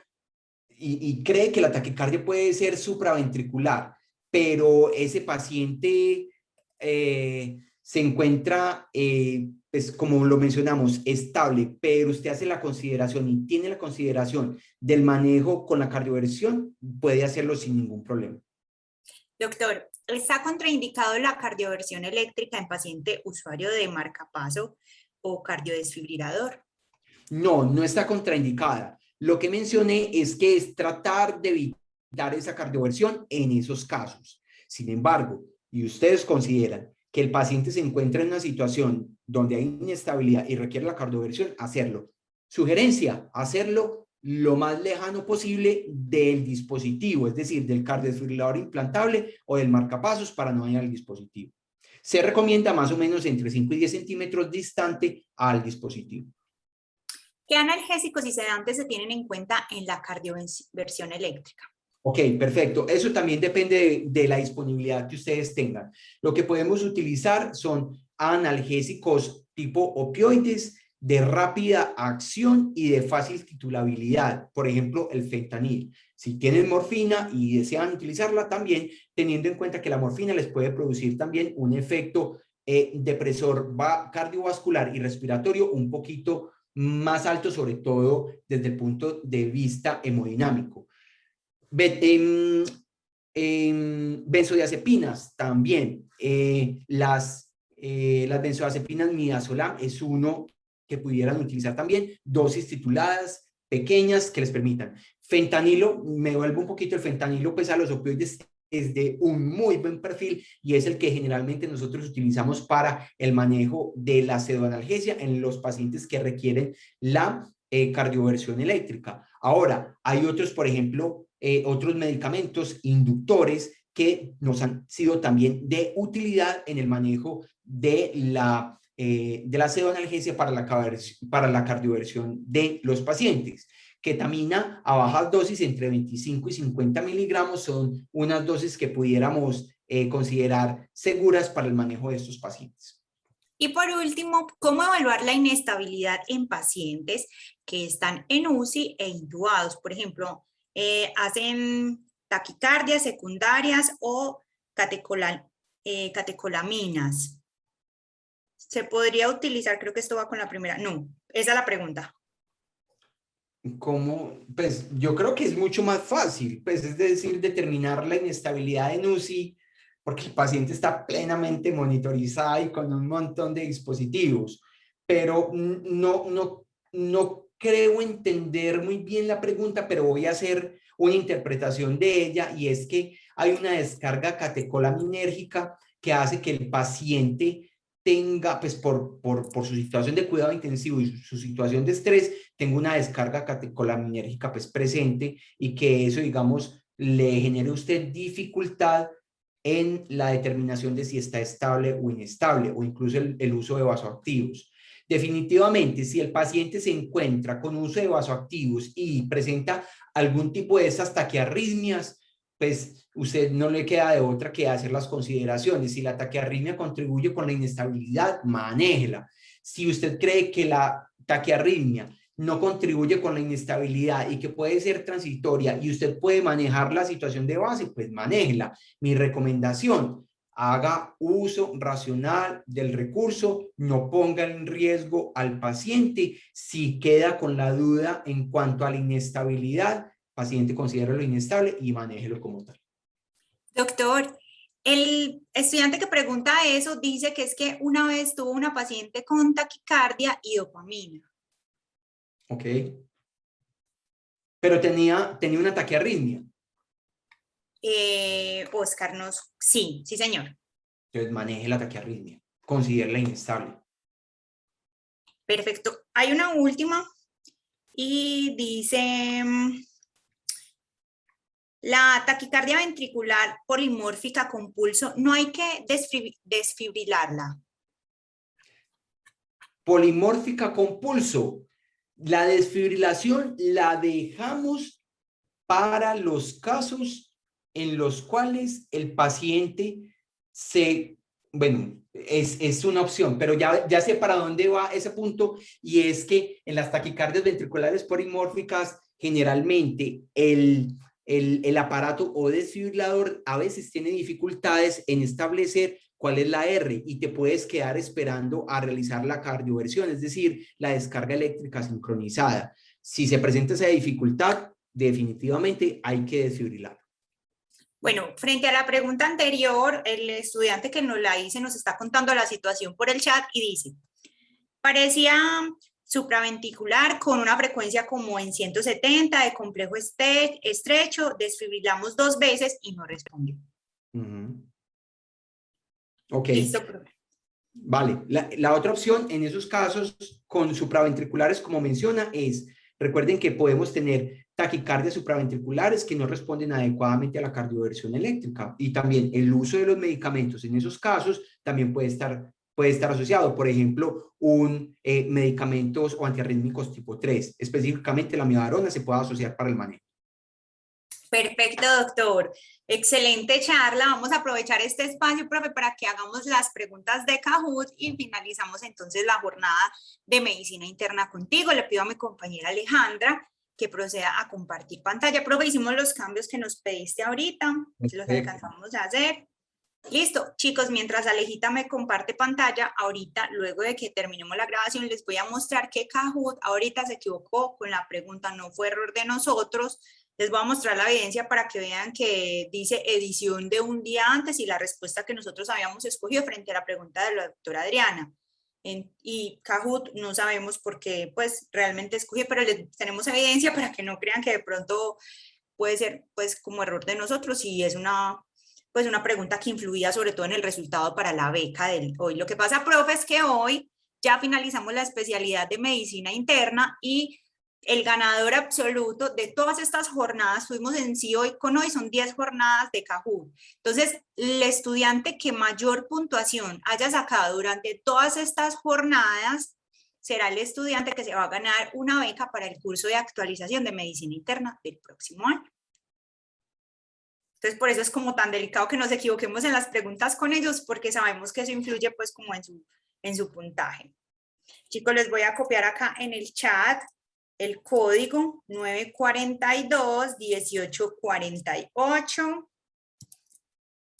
y cree que la taquicardia puede ser supraventricular, pero ese paciente se encuentra, pues, como lo mencionamos, estable, pero usted hace la consideración y tiene la consideración del manejo con la cardioversión, puede hacerlo sin ningún problema. Doctor, ¿está contraindicado la cardioversión eléctrica en paciente usuario de marcapaso o cardiodesfibrilador? No está contraindicada. Lo que mencioné es que es tratar de evitar esa cardioversión en esos casos. Sin embargo, y ustedes consideran que el paciente se encuentra en una situación donde hay inestabilidad y requiere la cardioversión, hacerlo. Sugerencia, hacerlo lo más lejano posible del dispositivo, es decir, del cardiodesfibrilador implantable o del marcapasos, para no dañar el dispositivo. Se recomienda más o menos entre 5 y 10 centímetros distante al dispositivo. ¿Qué analgésicos y sedantes se tienen en cuenta en la cardioversión eléctrica? Ok, perfecto. Eso también depende de la disponibilidad que ustedes tengan. Lo que podemos utilizar son analgésicos tipo opioides de rápida acción y de fácil titulabilidad. Por ejemplo, el fentanil. Si tienen morfina y desean utilizarla, también teniendo en cuenta que la morfina les puede producir también un efecto depresor cardiovascular y respiratorio un poquito más alto, sobre todo desde el punto de vista hemodinámico. Benzodiazepinas también. Las benzodiazepinas midazolam es uno que pudieran utilizar también, dosis tituladas, pequeñas, que les permitan. Fentanilo, me vuelvo un poquito el fentanilo, pues a los opioides es de un muy buen perfil y es el que generalmente nosotros utilizamos para el manejo de la pseudoanalgesia en los pacientes que requieren la cardioversión eléctrica. Ahora, hay otros, por ejemplo, otros medicamentos inductores que nos han sido también de utilidad en el manejo de la pseudoanalgesia para la cardioversión de los pacientes. Ketamina a bajas dosis entre 25 y 50 miligramos son unas dosis que pudiéramos considerar seguras para el manejo de estos pacientes. Y por último, ¿cómo evaluar la inestabilidad en pacientes que están en UCI e intubados? Por ejemplo, hacen taquicardias secundarias o catecolaminas. ¿Se podría utilizar? Creo que esto va con la primera. No, esa es la pregunta. ¿Cómo? Pues yo creo que es mucho más fácil, pues es decir, determinar la inestabilidad en UCI porque el paciente está plenamente monitorizado y con un montón de dispositivos, pero no creo entender muy bien la pregunta, pero voy a hacer una interpretación de ella y es que hay una descarga catecolaminérgica que hace que el paciente tenga, pues por su situación de cuidado intensivo y su situación de estrés, tenga una descarga catecolaminérgica pues presente y que eso, digamos, le genere a usted dificultad en la determinación de si está estable o inestable, o incluso el uso de vasoactivos. Definitivamente, si el paciente se encuentra con uso de vasoactivos y presenta algún tipo de esas taquiarritmias, pues usted no le queda de otra que hacer las consideraciones. Si la taquiarritmia contribuye con la inestabilidad, manéjela. Si usted cree que la taquiarritmia no contribuye con la inestabilidad y que puede ser transitoria y usted puede manejar la situación de base, pues manéjela. Mi recomendación, haga uso racional del recurso, no ponga en riesgo al paciente. Si queda con la duda en cuanto a la inestabilidad, paciente considérelo inestable y manéjelo como tal. Doctor, el estudiante que pregunta eso dice que es que una vez tuvo una paciente con taquicardia y dopamina. Ok. Pero tenía una taquiarritmia. Oscar nos... Sí, sí, señor. Entonces maneje la taquiarritmia. Considérela inestable. Perfecto. Hay una última y dice... La taquicardia ventricular polimórfica con pulso, no hay que desfibrilarla. Polimórfica con pulso. La desfibrilación la dejamos para los casos en los cuales el paciente es una opción, pero ya sé para dónde va ese punto, y es que en las taquicardias ventriculares polimórficas, generalmente el aparato o desfibrilador a veces tiene dificultades en establecer cuál es la R y te puedes quedar esperando a realizar la cardioversión, es decir, la descarga eléctrica sincronizada. Si se presenta esa dificultad, definitivamente hay que desfibrilar. Bueno, frente a la pregunta anterior, el estudiante que nos la hice nos está contando la situación por el chat y dice, parecía supraventricular con una frecuencia como en 170 de complejo estrecho, desfibrilamos 2 veces y no respondió. Ok. Listo. Vale, la otra opción en esos casos con supraventriculares, como menciona, es, recuerden que podemos tener taquicardias supraventriculares que no responden adecuadamente a la cardioversión eléctrica, y también el uso de los medicamentos en esos casos también puede estar asociado, por ejemplo, medicamentos o antiarrítmicos tipo 3, específicamente la amiodarona se puede asociar para el manejo. Perfecto, doctor. Excelente charla. Vamos a aprovechar este espacio, profe, para que hagamos las preguntas de Kahoot y finalizamos entonces la jornada de medicina interna contigo. Le pido a mi compañera Alejandra que proceda a compartir pantalla. Profe, hicimos los cambios que nos pediste ahorita, los alcanzamos a hacer. Listo, chicos, mientras Alejita me comparte pantalla, ahorita, luego de que terminemos la grabación, les voy a mostrar que Kahoot ahorita se equivocó con la pregunta, no fue error de nosotros. Les voy a mostrar la evidencia para que vean que dice edición de un día antes y la respuesta que nosotros habíamos escogido frente a la pregunta de la doctora Adriana. Y Kahoot no sabemos por qué, pues, realmente escogió, pero les tenemos evidencia para que no crean que de pronto puede ser, pues, como error de nosotros y es una pues una pregunta que influía sobre todo en el resultado para la beca de hoy. Lo que pasa, profe, es que hoy ya finalizamos la especialidad de medicina interna y el ganador absoluto de todas estas jornadas, fuimos en sí hoy con hoy, son 10 jornadas de Kahoot. Entonces, el estudiante que mayor puntuación haya sacado durante todas estas jornadas será el estudiante que se va a ganar una beca para el curso de actualización de medicina interna del próximo año. Entonces, por eso es como tan delicado que nos equivoquemos en las preguntas con ellos, porque sabemos que eso influye pues como en su puntaje. Chicos, les voy a copiar acá en el chat el código 942-1848.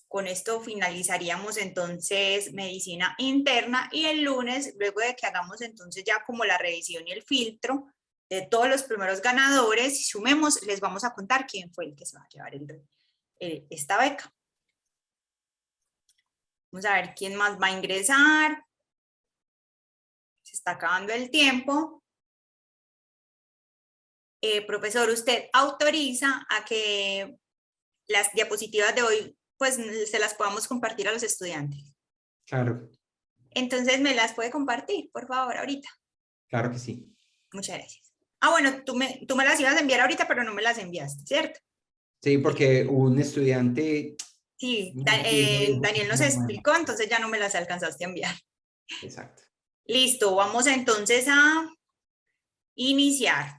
Con esto finalizaríamos entonces medicina interna y el lunes, luego de que hagamos entonces ya como la revisión y el filtro de todos los primeros ganadores, y sumemos, les vamos a contar quién fue el que se va a llevar esta beca. Vamos a ver quién más va a ingresar. Se está acabando el tiempo. Profesor, ¿usted autoriza a que las diapositivas de hoy pues se las podamos compartir a los estudiantes? Claro. Entonces, ¿me las puede compartir, por favor, ahorita? Claro que sí. Muchas gracias. Ah, bueno, tú me las ibas a enviar ahorita, pero no me las enviaste, ¿cierto? Sí, porque un estudiante... Sí, dijo Daniel nos explicó, entonces ya no me las alcanzaste a enviar. Exacto. Listo, vamos entonces a iniciar.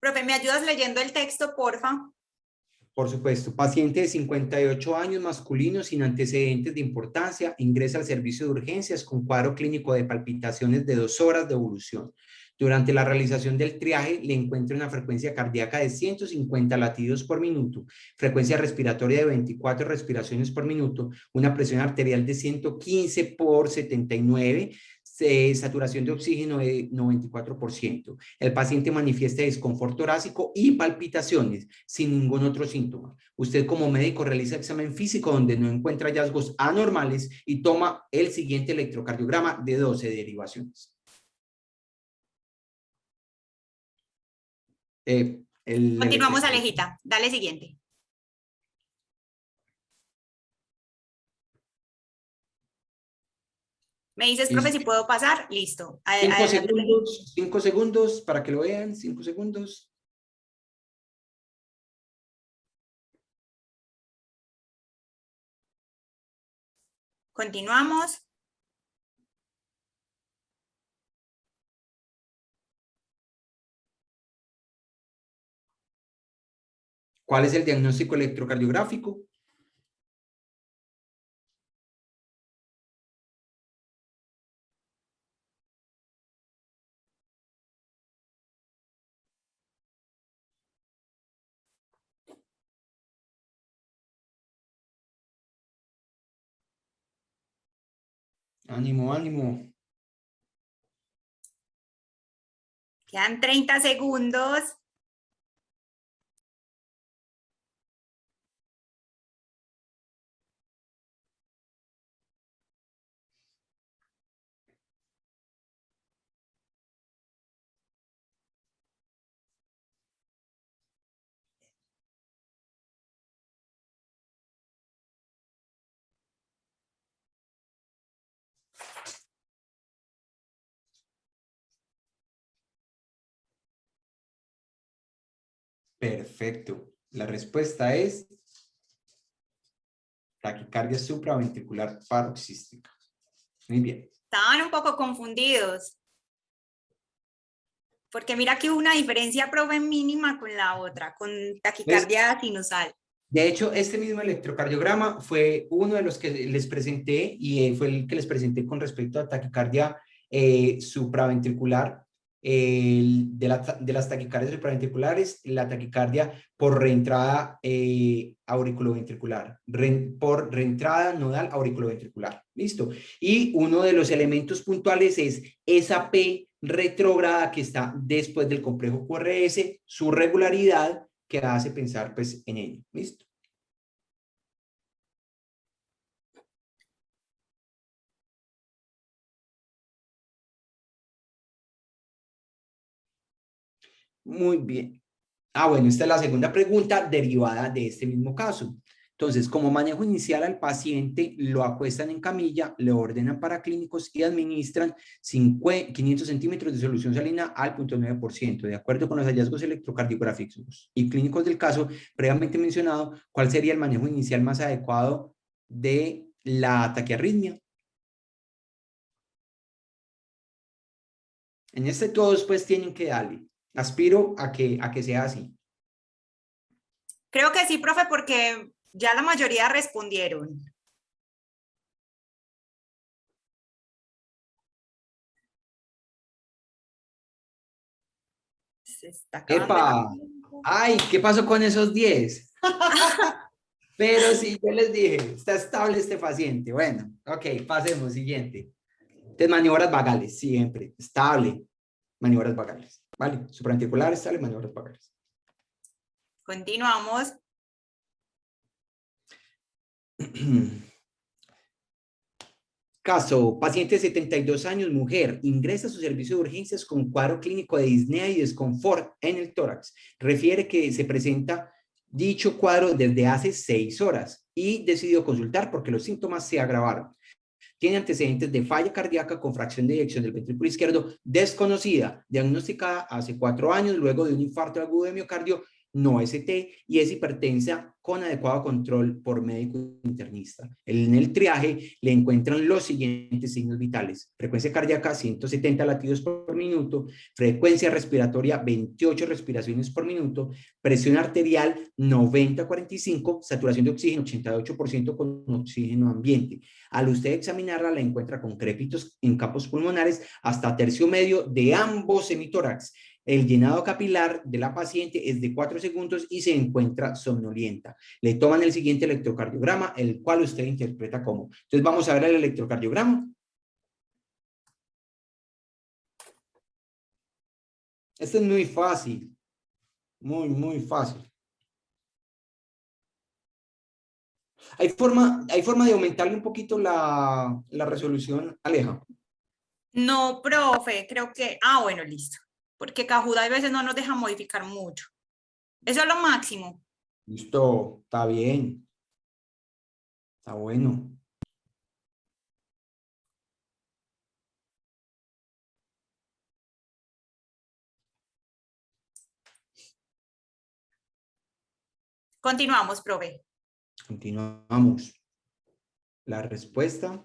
Profe, ¿me ayudas leyendo el texto, porfa? Por supuesto, paciente de 58 años, masculino, sin antecedentes de importancia, ingresa al servicio de urgencias con cuadro clínico de palpitaciones de 2 horas de evolución. Durante la realización del triaje le encuentra una frecuencia cardíaca de 150 latidos por minuto, frecuencia respiratoria de 24 respiraciones por minuto, una presión arterial de 115 por 79, saturación de oxígeno de 94%. El paciente manifiesta desconfort torácico y palpitaciones sin ningún otro síntoma. Usted como médico realiza examen físico donde no encuentra hallazgos anormales y toma el siguiente electrocardiograma de 12 derivaciones. Continuamos, Alejita. Dale siguiente. Me dices, profe, si puedo pasar. Listo. 5 segundos para que lo vean. 5 segundos. Continuamos. ¿Cuál es el diagnóstico electrocardiográfico? Ánimo, ánimo. Quedan 30 segundos. Perfecto. La respuesta es taquicardia supraventricular paroxística. Muy bien. Estaban un poco confundidos. Porque mira que hubo una diferencia, profe, mínima con la otra, con taquicardia sinusal. De hecho, este mismo electrocardiograma fue uno de los que les presenté y fue el que les presenté con respecto a taquicardia supraventricular. De las taquicardias supraventriculares, la taquicardia por reentrada auriculoventricular, por reentrada nodal auriculoventricular. ¿Listo? Y uno de los elementos puntuales es esa P retrógrada que está después del complejo QRS, su regularidad que hace pensar pues en ello. ¿Listo? Muy bien. Bueno, esta es la segunda pregunta derivada de este mismo caso. Entonces, como manejo inicial al paciente, lo acuestan en camilla, le ordenan paraclínicos y administran 500 centímetros de solución salina al 0.9%, de acuerdo con los hallazgos electrocardiográficos y clínicos del caso previamente mencionado. ¿Cuál sería el manejo inicial más adecuado de la taquiarritmia? En este todos pues tienen que darle. Aspiro a que sea así. Creo que sí, profe, porque ya la mayoría respondieron. Se está acabando el ¡Epa! tiempo. ¡Ay! ¿Qué pasó con esos 10? Pero sí, yo les dije, está estable este paciente. Bueno, ok, pasemos, siguiente. Entonces, maniobras vagales, siempre. Estable, maniobras vagales. ¿Vale? Supraarticular, estable, maniobras vagales. Continuamos. Caso, paciente de 72 años, mujer, ingresa a su servicio de urgencias con cuadro clínico de disnea y desconfort en el tórax. Refiere que se presenta dicho cuadro desde hace 6 horas y decidió consultar porque los síntomas se agravaron. Tiene antecedentes de falla cardíaca con fracción de eyección del ventrículo izquierdo desconocida, diagnosticada hace 4 años luego de un infarto agudo de miocardio no ST y es hipertensa con adecuado control por médico internista. En el triaje le encuentran los siguientes signos vitales: frecuencia cardíaca 170 latidos por minuto, frecuencia respiratoria 28 respiraciones por minuto, presión arterial 90-45, saturación de oxígeno 88% con oxígeno ambiente. Al usted examinarla, la encuentra con crépitos en campos pulmonares hasta tercio medio de ambos hemitórax. El llenado capilar de la paciente es de 4 segundos y se encuentra somnolienta. Le toman el siguiente electrocardiograma, el cual usted interpreta como. Entonces vamos a ver el electrocardiograma. Este es muy fácil, muy fácil. ¿Hay forma de aumentarle un poquito la resolución, Aleja? No, profe, creo que... Ah, bueno, listo. Porque Kahoot a veces no nos deja modificar mucho. Eso es lo máximo. Listo, está bien. Está bueno. Continuamos, profe. Continuamos. La respuesta.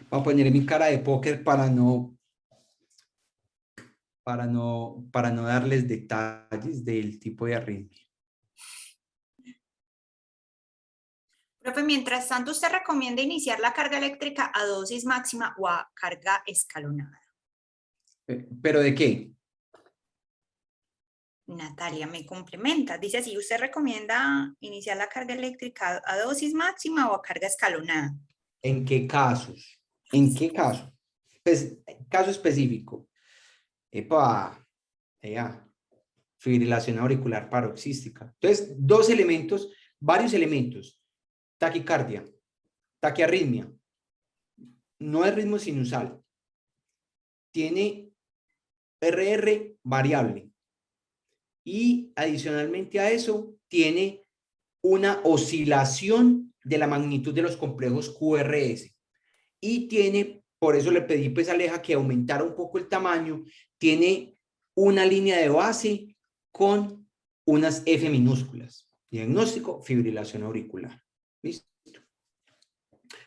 Voy a poner mi cara de póker para no darles detalles del tipo de arritmia. Profe, mientras tanto, ¿usted recomienda iniciar la carga eléctrica a dosis máxima o a carga escalonada? ¿Pero de qué? Natalia me complementa. Dice así, ¿usted recomienda iniciar la carga eléctrica a dosis máxima o a carga escalonada? ¿En qué casos? ¿En qué caso? Pues, caso específico. Epa, ya. Fibrilación auricular paroxística. Entonces, varios elementos. Taquicardia, taquiarritmia, no es ritmo sinusal, tiene RR variable y adicionalmente a eso tiene una oscilación de la magnitud de los complejos QRS y tiene, por eso le pedí pues a Aleja que aumentara un poco el tamaño, tiene una línea de base con unas F minúsculas. Diagnóstico, fibrilación auricular. ¿Listo?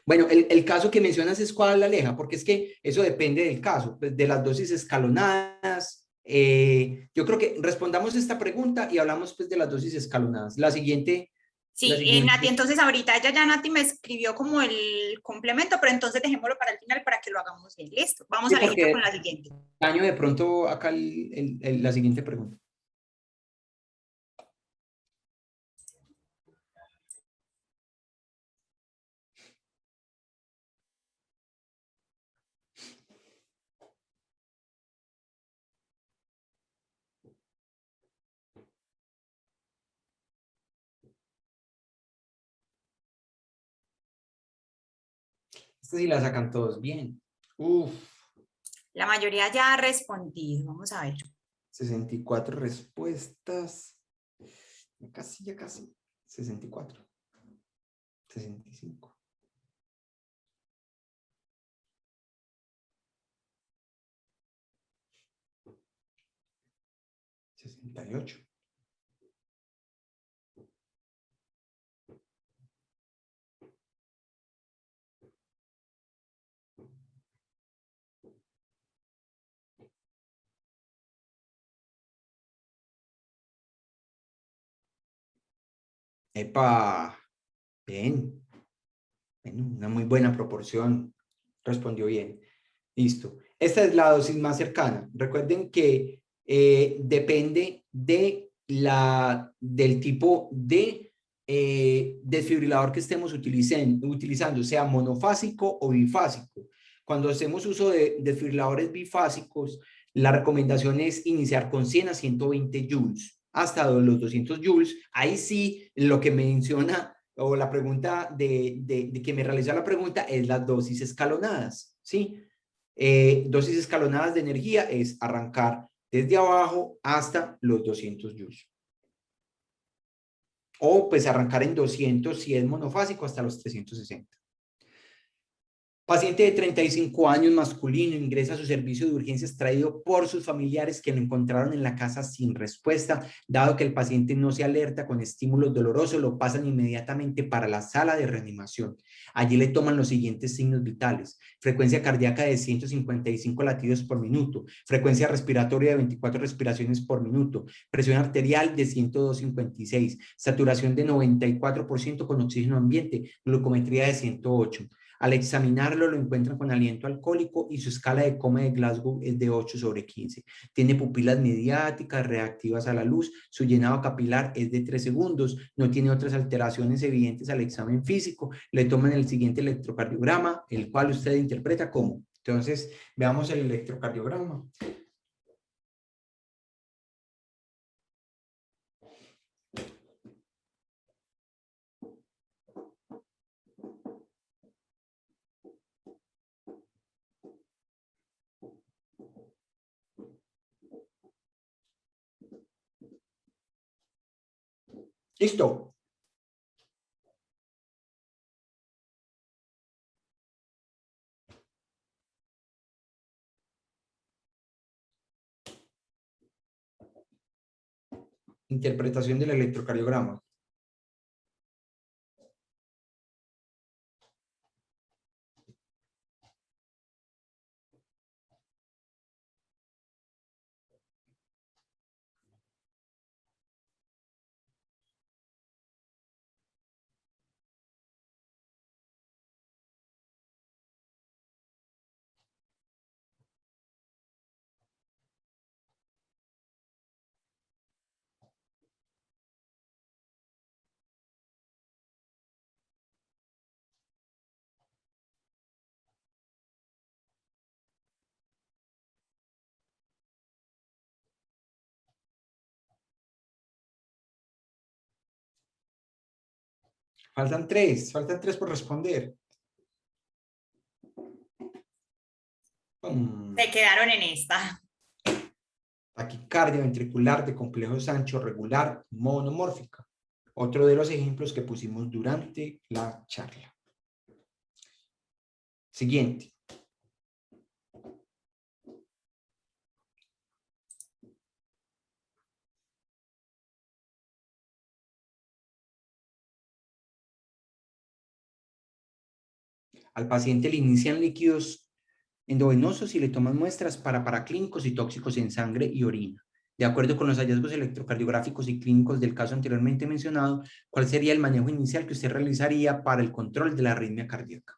Bueno, el caso que mencionas es cuál, Aleja, porque es que eso depende del caso, pues, de las dosis escalonadas. Yo creo que respondamos esta pregunta y hablamos pues de las dosis escalonadas. La siguiente La Sí, Nati, siguiente, entonces ahorita ya Nati me escribió como el complemento, pero entonces dejémoslo para el final para que lo hagamos bien. Listo, vamos sí, Alejita con porque la siguiente. daño de pronto acá la siguiente pregunta. Esta sí la sacan todos bien. Uf, La mayoría ya ha respondido, vamos a ver. 64 respuestas. Ya casi, ya casi. 64. 65. 68. Epa, bien. Bueno, una muy buena proporción. Respondió bien. Listo. Esta es la dosis más cercana. Recuerden que depende del tipo de desfibrilador que estemos utilizando, sea monofásico o bifásico. Cuando hacemos uso de desfibriladores bifásicos, la recomendación es iniciar con 100 a 120 joules, hasta los 200 joules. Ahí sí, lo que menciona o la pregunta de que me realiza la pregunta es las dosis escalonadas, ¿sí? Dosis escalonadas de energía es arrancar desde abajo hasta los 200 joules. O pues arrancar en 200 si es monofásico hasta los 360. Paciente de 35 años masculino ingresa a su servicio de urgencias traído por sus familiares que lo encontraron en la casa sin respuesta. Dado que el paciente no se alerta con estímulos dolorosos, lo pasan inmediatamente para la sala de reanimación. Allí le toman los siguientes signos vitales: frecuencia cardíaca de 155 latidos por minuto, frecuencia respiratoria de 24 respiraciones por minuto, presión arterial de 102,56, saturación de 94% con oxígeno ambiente, glucometría de 108. Al examinarlo lo encuentran con aliento alcohólico y su escala de coma de Glasgow es de 8/15. Tiene pupilas mediáticas reactivas a la luz, su llenado capilar es de 3 segundos, no tiene otras alteraciones evidentes al examen físico. Le toman el siguiente electrocardiograma, el cual usted interpreta como. Entonces, veamos el electrocardiograma. Listo. Interpretación del electrocardiograma. Faltan tres por responder. Se quedaron en esta. Taquicardia ventricular de complejo Sancho regular monomórfica. Otro de los ejemplos que pusimos durante la charla. Siguiente. Al paciente le inician líquidos endovenosos y le toman muestras para paraclínicos y tóxicos en sangre y orina. De acuerdo con los hallazgos electrocardiográficos y clínicos del caso anteriormente mencionado, ¿cuál sería el manejo inicial que usted realizaría para el control de la arritmia cardíaca?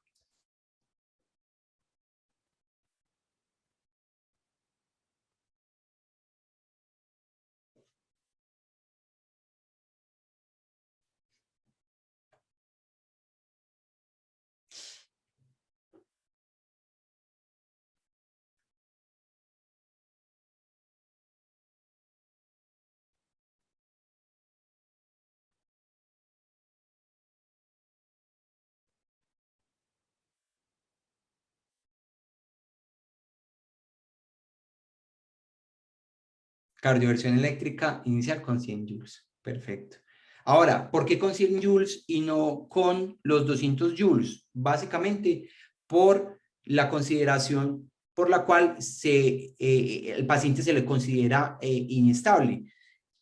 Cardioversión eléctrica inicial con 100 joules. Perfecto. Ahora, ¿por qué con 100 joules y no con los 200 joules? Básicamente por la consideración por la cual el paciente se le considera inestable.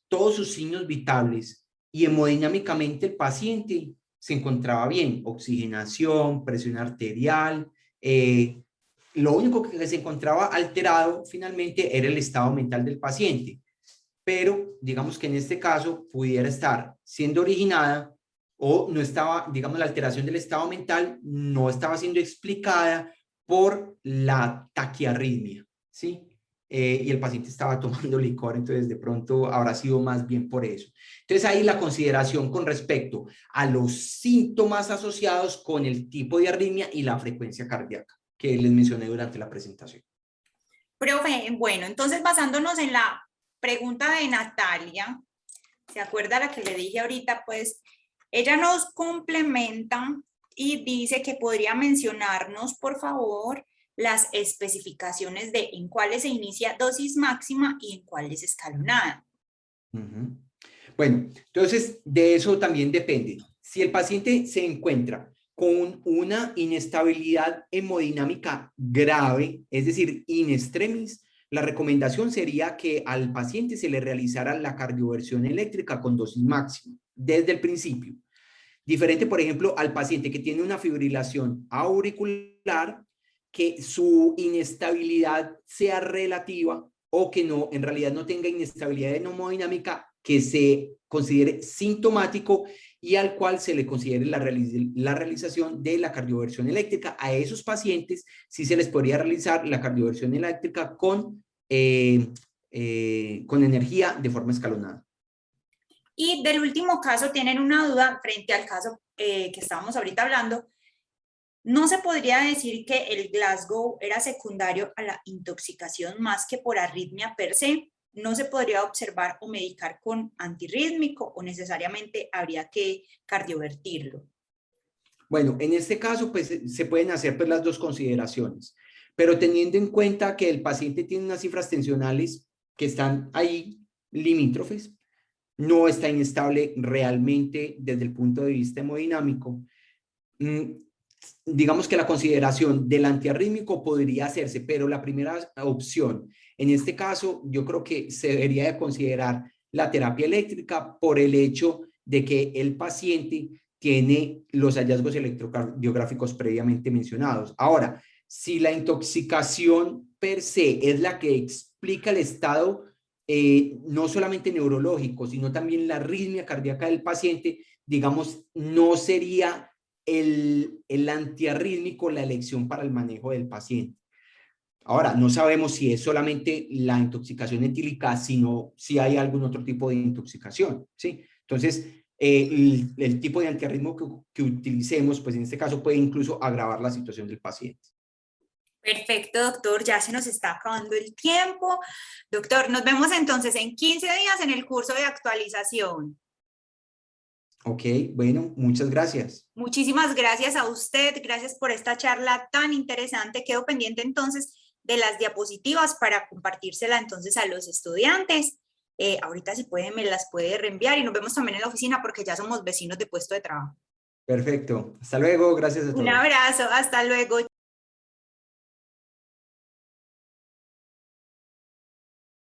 Todos sus signos vitales y hemodinámicamente el paciente se encontraba bien. Oxigenación, presión arterial, lo único que se encontraba alterado finalmente era el estado mental del paciente, pero digamos que en este caso pudiera estar siendo originada o no estaba, digamos, la alteración del estado mental no estaba siendo explicada por la taquiarritmia, ¿sí? Y el paciente estaba tomando licor, entonces de pronto habrá sido más bien por eso. Entonces ahí la consideración con respecto a los síntomas asociados con el tipo de arritmia y la frecuencia cardíaca que les mencioné durante la presentación. Profe, bueno, entonces basándonos en la pregunta de Natalia, ¿se acuerda la que le dije ahorita? Pues ella nos complementa y dice que podría mencionarnos, por favor, las especificaciones de en cuáles se inicia dosis máxima y en cuáles escalonada. Bueno, entonces de eso también depende. Si el paciente se encuentra con una inestabilidad hemodinámica grave, es decir, in extremis, la recomendación sería que al paciente se le realizara la cardioversión eléctrica con dosis máxima desde el principio. Diferente, por ejemplo, al paciente que tiene una fibrilación auricular, que su inestabilidad sea relativa o que no, en realidad no tenga inestabilidad hemodinámica, que se considere sintomático y al cual se le considere la realización de la cardioversión eléctrica. A esos pacientes sí se les podría realizar la cardioversión eléctrica con energía de forma escalonada. Y del último caso, tienen una duda frente al caso que estábamos ahorita hablando. ¿No se podría decir que el Glasgow era secundario a la intoxicación más que por arritmia per se? ¿No se podría observar o medicar con antirrítmico o necesariamente habría que cardiovertirlo? Bueno, en este caso, pues se pueden hacer pues, las dos consideraciones, pero teniendo en cuenta que el paciente tiene unas cifras tensionales que están ahí limítrofes, no está inestable realmente desde el punto de vista hemodinámico, digamos que la consideración del antiarrítmico podría hacerse, pero la primera opción, en este caso, yo creo que se debería de considerar la terapia eléctrica por el hecho de que el paciente tiene los hallazgos electrocardiográficos previamente mencionados. Ahora, si la intoxicación per se es la que explica el estado no solamente neurológico, sino también la arritmia cardíaca del paciente, digamos, no sería el antiarrítmico la elección para el manejo del paciente. Ahora, no sabemos si es solamente la intoxicación etílica, sino si hay algún otro tipo de intoxicación, ¿sí? Entonces, el tipo de antiarrítmico que utilicemos, pues en este caso puede incluso agravar la situación del paciente. Perfecto, doctor, ya se nos está acabando el tiempo. Doctor, nos vemos entonces en 15 días en el curso de actualización. Ok, bueno, muchas gracias. Muchísimas gracias a usted, gracias por esta charla tan interesante. Quedo pendiente entonces de las diapositivas para compartírsela entonces a los estudiantes. Ahorita si puede me las puede reenviar y nos vemos también en la oficina porque ya somos vecinos de puesto de trabajo. Perfecto, hasta luego, gracias a todos. Un abrazo, hasta luego.